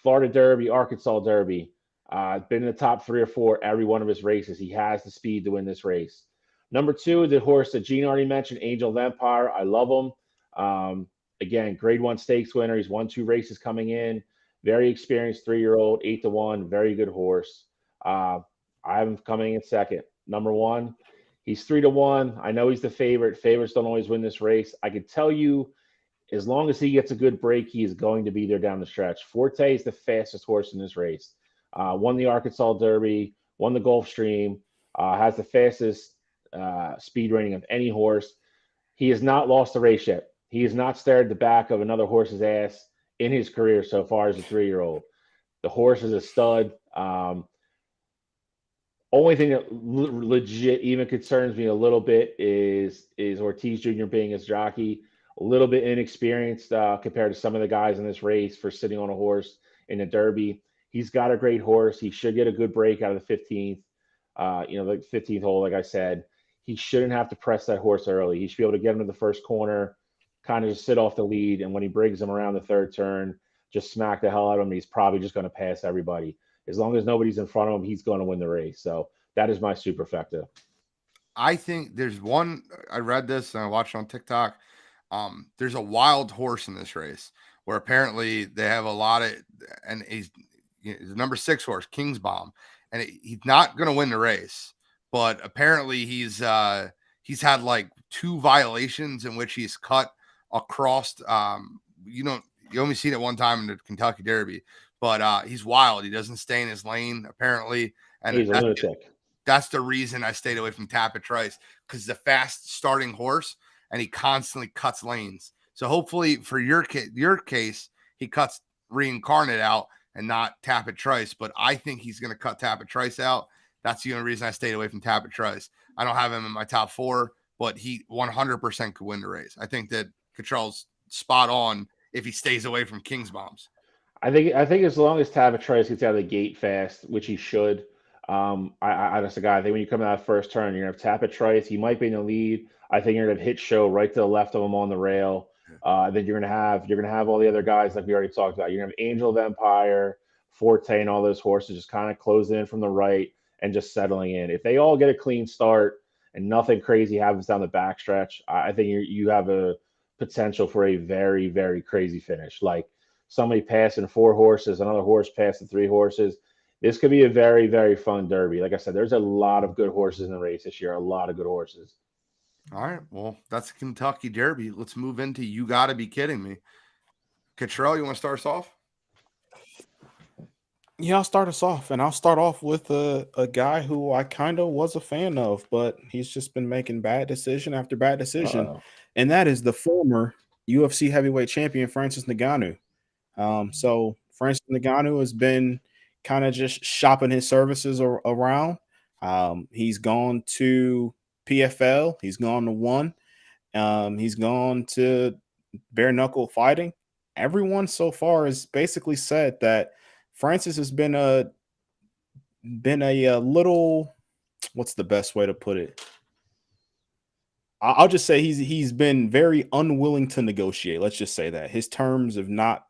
Florida Derby, Arkansas Derby. Been in the top 3 or 4 every one of his races. He has the speed to win this race. Number 2, the horse that Gene already mentioned, Angel of Empire. I love him. Again, grade 1 stakes winner. He's won 2 races coming in. Very experienced 3-year-old, 8-1. Very good horse. I have him coming in 2nd. Number 1, he's 3-1. I know he's the favorite. Favorites don't always win this race. I can tell you, as long as he gets a good break, he is going to be there down the stretch. Forte is the fastest horse in this race. Won the Arkansas Derby, won the Gulfstream, has the fastest speed rating of any horse. He has not lost the race yet. He has not stared the back of another horse's ass in his career so far as a 3-year-old. The horse is a stud. Only thing that legit even concerns me a little bit is Ortiz Jr. being his jockey. A little bit inexperienced compared to some of the guys in this race for sitting on a horse in the Derby. He's got a great horse. He should get a good break out of the 15th. The 15th hole, like I said. He shouldn't have to press that horse early. He should be able to get him to the first corner, kind of just sit off the lead, and when he brings him around the 3rd turn, just smack the hell out of him. He's probably just going to pass everybody. As long as nobody's in front of him, he's going to win the race. So That is my superfecta. I think there's one. I read this and I watched it on TikTok. There's a wild horse in this race where apparently they have a lot of, and he's the number 6 horse, King's Bomb, and he's not going to win the race, but apparently he's had like 2 violations in which he's cut across. You only seen it one time in the Kentucky Derby, but he's wild. He doesn't stay in his lane apparently, and He's a lunatic. That's the reason I stayed away from Tapit Trice, because he's a fast starting horse and he constantly cuts lanes. So hopefully for your case, he cuts Reincarnate out and not Tapit Trice. But I think he's going to cut Tapit Trice out. That's the only reason I stayed away from Tapit Trice. I don't have him in my top 4, but he 100% could win the race. I think that Cottrell's spot on if he stays away from King's Bombs. I think as long as Tapit Trice gets out of the gate fast, which he should. I just I think when you come out of the first turn, you're gonna have Tapit Trice. He might be in the lead. I think you're gonna have Hit Show right to the left of him on the rail. Then you're gonna have all the other guys like we already talked about. You're gonna have Angel of Empire, Forte, and all those horses just kind of closing in from the right and just settling in. If they all get a clean start and nothing crazy happens down the backstretch, I think you have a potential for a very, very crazy finish. Like somebody passing 4 horses, another horse passing 3 horses. This could be a very, very fun Derby. Like I said, there's a lot of good horses in the race this year. A lot of good horses. All right. Well, that's the Kentucky Derby. Let's move into You Gotta Be Kidding Me. Cottrell, you want to start us off? Yeah, I'll start us off, and I'll start off with a guy who I kind of was a fan of, but he's just been making bad decision after bad decision, and that is the former UFC heavyweight champion Francis Ngannou. So Francis Ngannou has been kind of just shopping his services around. He's gone to PFL. He's gone to ONE. He's gone to bare knuckle fighting. Everyone so far has basically said that Francis has been a little, what's the best way to put it? I'll just say he's been very unwilling to negotiate. Let's just say that his terms have not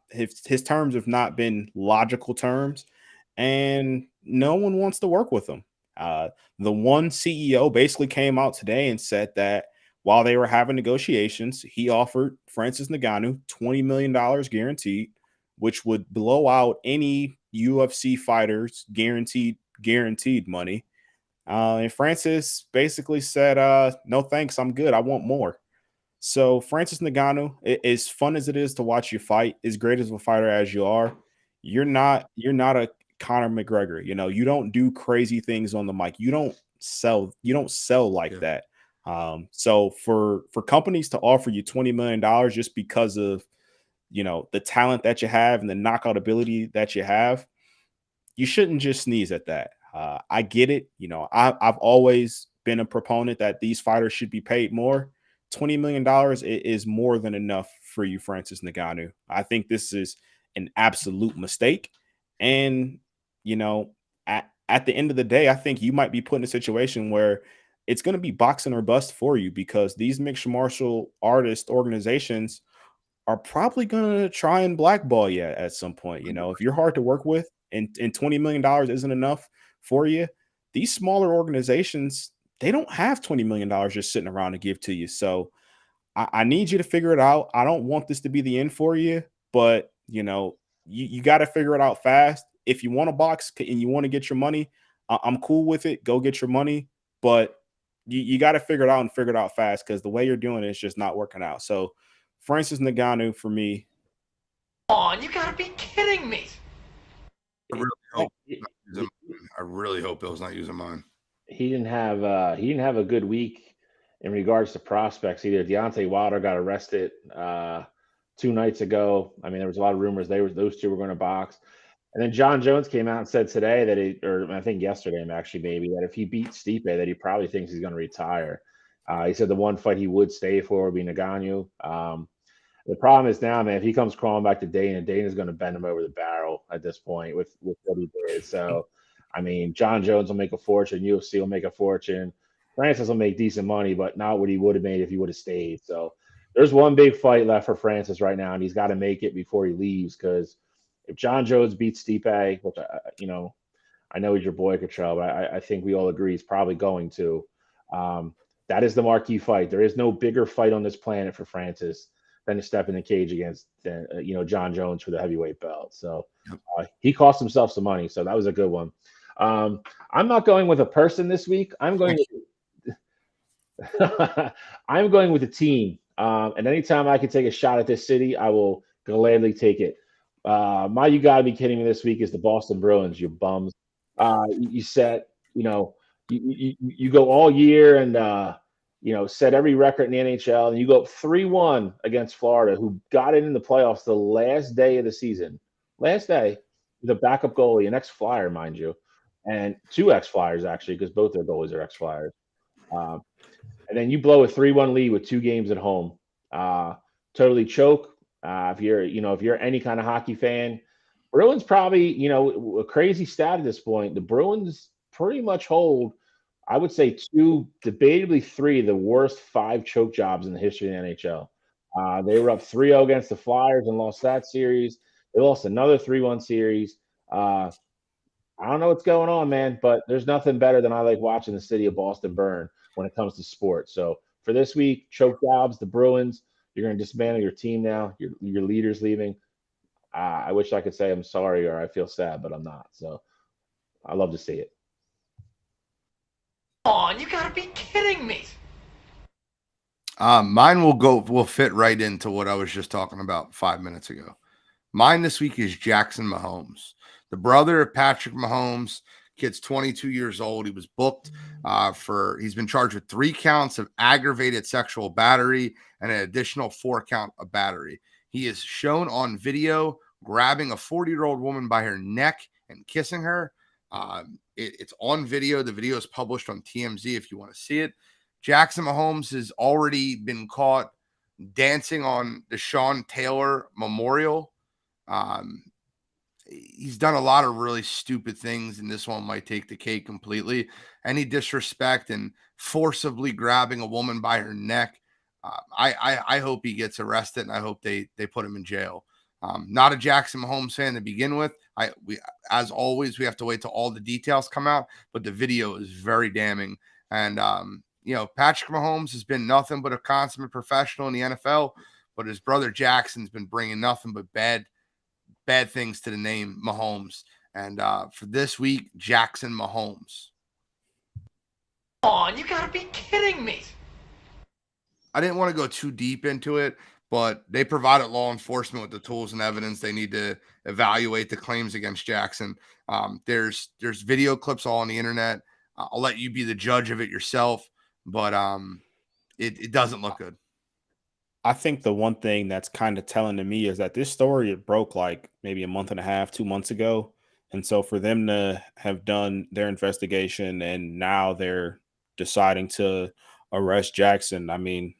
been logical terms, and no one wants to work with him. The ONE CEO basically came out today and said that while they were having negotiations, he offered Francis Ngannou $20 million guaranteed, which would blow out any UFC fighters guaranteed money. And Francis basically said, no, thanks. I'm good. I want more. So Francis Ngannou, as fun as it is to watch you fight, as great as a fighter as you are, you're not a Conor McGregor. You don't do crazy things on the mic. You don't sell like that. So for companies to offer you $20 million just because of, the talent that you have and the knockout ability that you have, you shouldn't just sneeze at that. I get it. I've always been a proponent that these fighters should be paid more. $20 million is more than enough for you, Francis Ngannou. I think this is an absolute mistake. And, at the end of the day, I think you might be put in a situation where it's going to be boxing or bust for you, because these mixed martial artist organizations are probably going to try and blackball you at some point. If you're hard to work with and $20 million isn't enough for you, these smaller organizations, they don't have $20 million just sitting around to give to you. So I need you to figure it out. I don't want this to be the end for you, but you got to figure it out fast. If you want to box and you want to get your money, I'm cool with it. Go get your money, but you got to figure it out and figure it out fast, because the way you're doing it is just not working out. So Francis Ngannou for me. Come on, you gotta be kidding me. I really hope Bill's not using mine. He didn't have a good week in regards to prospects either. Deontay Wilder got arrested 2 nights ago. I mean, there was a lot of rumors those two were going to box. And then John Jones came out and said today that or I think yesterday actually maybe, that if he beats Stipe, that he probably thinks he's going to retire. He said the one fight he would stay for would be Ngannou. The problem is now, man, if he comes crawling back to Dana, Dana's going to bend him over the barrel at this point with what he did. So, I mean, John Jones will make a fortune. UFC will make a fortune. Francis will make decent money, but not what he would have made if he would have stayed. So there's one big fight left for Francis right now, and he's got to make it before he leaves, because if John Jones beats Stipe, which, I know he's your boy, Cottrell, but I think we all agree he's probably going to. That is the marquee fight. There is no bigger fight on this planet for Francis than to step in the cage against John Jones for the heavyweight belt. So he cost himself some money. So that was a good one. I'm not going with a person this week. I'm going with a team. And anytime I can take a shot at this city, I will gladly take it. You gotta be kidding me this week is the Boston Bruins, you bums. You set, you go all year and set every record in the NHL, and you go up 3-1 against Florida, who got it in the playoffs the last day of the season. Last day, the backup goalie, an ex-Flyer, mind you, and 2 ex-Flyers actually, because both their goalies are ex-Flyers. And then you blow a 3-1 lead with 2 games at home. Totally choke. If you're any kind of hockey fan, Bruins probably, a crazy stat at this point. The Bruins pretty much hold, I would say 2, debatably 3, the worst 5 choke jobs in the history of the NHL. They were up 3-0 against the Flyers and lost that series. They lost another 3-1 series. I don't know what's going on, man, but there's nothing better than I like watching the city of Boston burn when it comes to sports. So for this week, choke jobs, the Bruins, you're going to dismantle your team now. Your leader's leaving. I wish I could say I'm sorry or I feel sad, but I'm not. So I love to see it. Come on, you gotta be kidding me. Mine will fit right into what I was just talking about 5 minutes ago. Mine this week is Jackson Mahomes, the brother of Patrick Mahomes. Kid's 22 years old. He was booked he's been charged with 3 counts of aggravated sexual battery and an additional 4 count of battery. He is shown on video grabbing a 40-year-old woman by her neck and kissing her. It's on video. The video is published on TMZ if you want to see it. Jackson Mahomes has already been caught dancing on the Sean Taylor Memorial. He's done a lot of really stupid things, and this one might take the cake completely. Any disrespect and forcibly grabbing a woman by her neck. I hope he gets arrested, and I hope they put him in jail. Not a Jackson Mahomes fan to begin with. As always, we have to wait till all the details come out, but the video is very damning. And Patrick Mahomes has been nothing but a consummate professional in the NFL, but his brother Jackson's been bringing nothing but bad things to the name Mahomes. And for this week, Jackson Mahomes. Come on, you gotta be kidding me. I didn't want to go too deep into it, but they provided law enforcement with the tools and evidence they need to evaluate the claims against Jackson. There's video clips all on the internet. I'll let you be the judge of it yourself, but it doesn't look good. I think the one thing that's kind of telling to me is that this story broke like maybe a month and a half, 2 months ago. And so for them to have done their investigation and now they're deciding to arrest Jackson, I mean,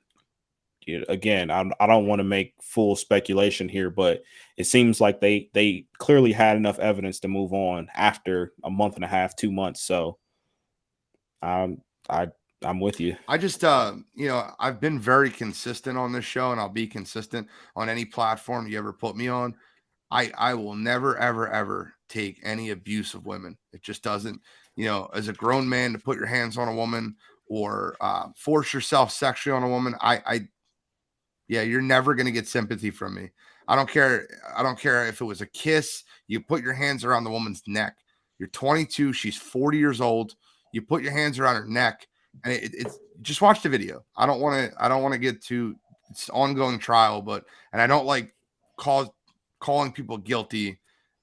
again, I don't want to make full speculation here, but it seems like they clearly had enough evidence to move on after a month and a half, 2 months. So I'm with you. I just, I've been very consistent on this show, and I'll be consistent on any platform you ever put me on. I will never, ever, ever take any abuse of women. It just doesn't, as a grown man to put your hands on a woman or force yourself sexually on a woman. You're never going to get sympathy from me. I don't care if it was a kiss. You put your hands around the woman's neck. You're 22. She's 40 years old. You put your hands around her neck, and it's just watch the video. I don't want to get to it's ongoing trial, and I don't like calling people guilty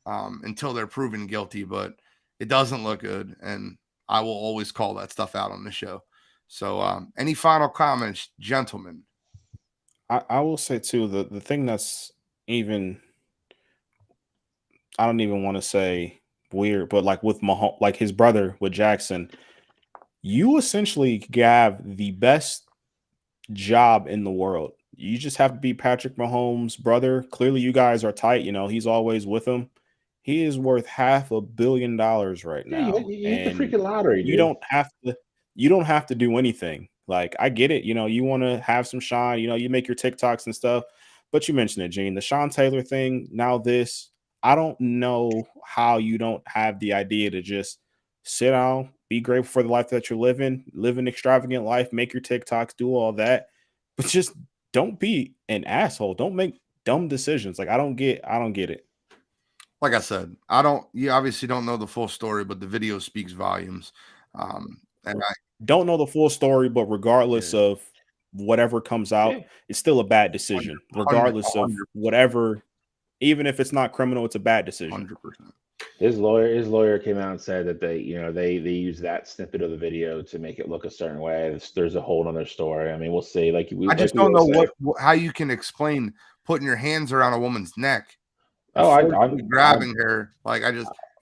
until they're proven guilty, but it doesn't look good. And I will always call that stuff out on the show. So any final comments, gentlemen? I will say too, the thing that's even, I don't even want to say weird, but like with Mahomes, like his brother with Jackson, you essentially have the best job in the world. You just have to be Patrick Mahomes' brother. Clearly you guys are tight. He's always with him. He is worth $500 million right now. You hit the freaking lottery, dude. You don't have to do anything. Like, I get it. You want to have some shine, you make your TikToks and stuff, but you mentioned it, Gene, the Sean Taylor thing. Now I don't know how you don't have the idea to just sit down, be grateful for the life that you're living, live an extravagant life, make your TikToks, do all that, but just don't be an asshole. Don't make dumb decisions. Like I don't get it. Like I said, you obviously don't know the full story, but the video speaks volumes. And I Don't know the full story, but regardless of whatever comes out, it's still a bad decision. Regardless of 100%. whatever, even if it's not criminal, it's a bad decision. 100%. His lawyer came out and said that they use that snippet of the video to make it look a certain way. There's a whole other story. I mean, we'll see. I just don't know how you can explain putting your hands around a woman's neck. I'm grabbing her. Like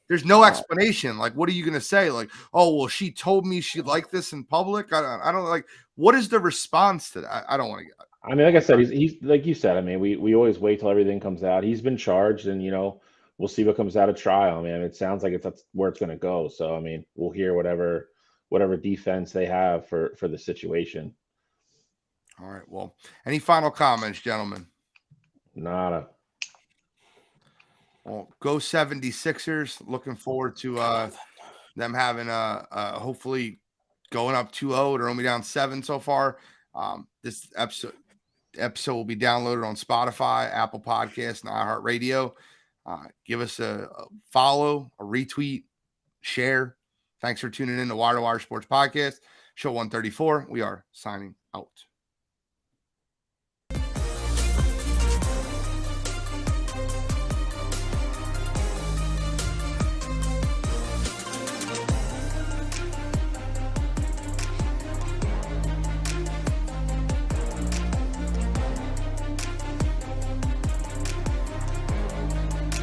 there's no explanation. Like, what are you gonna say? Like, oh well, she told me she liked this in public. I don't like. What is the response to that? I don't want to get. I mean, like I said, he's like you said. I mean, we always wait till everything comes out. He's been charged, and we'll see what comes out of trial. I mean, it sounds like that's where it's going to go. So, I mean, we'll hear whatever defense they have for the situation. All right. Well, any final comments, gentlemen? Nada. Well, go 76ers. Looking forward to them having hopefully going up 2-0. They're only down 7 so far. This episode will be downloaded on Spotify, Apple Podcasts, and iHeartRadio. Give us a follow, a retweet, share. Thanks for tuning in to Wire to Wire Sports Podcast, show 134. We are signing out.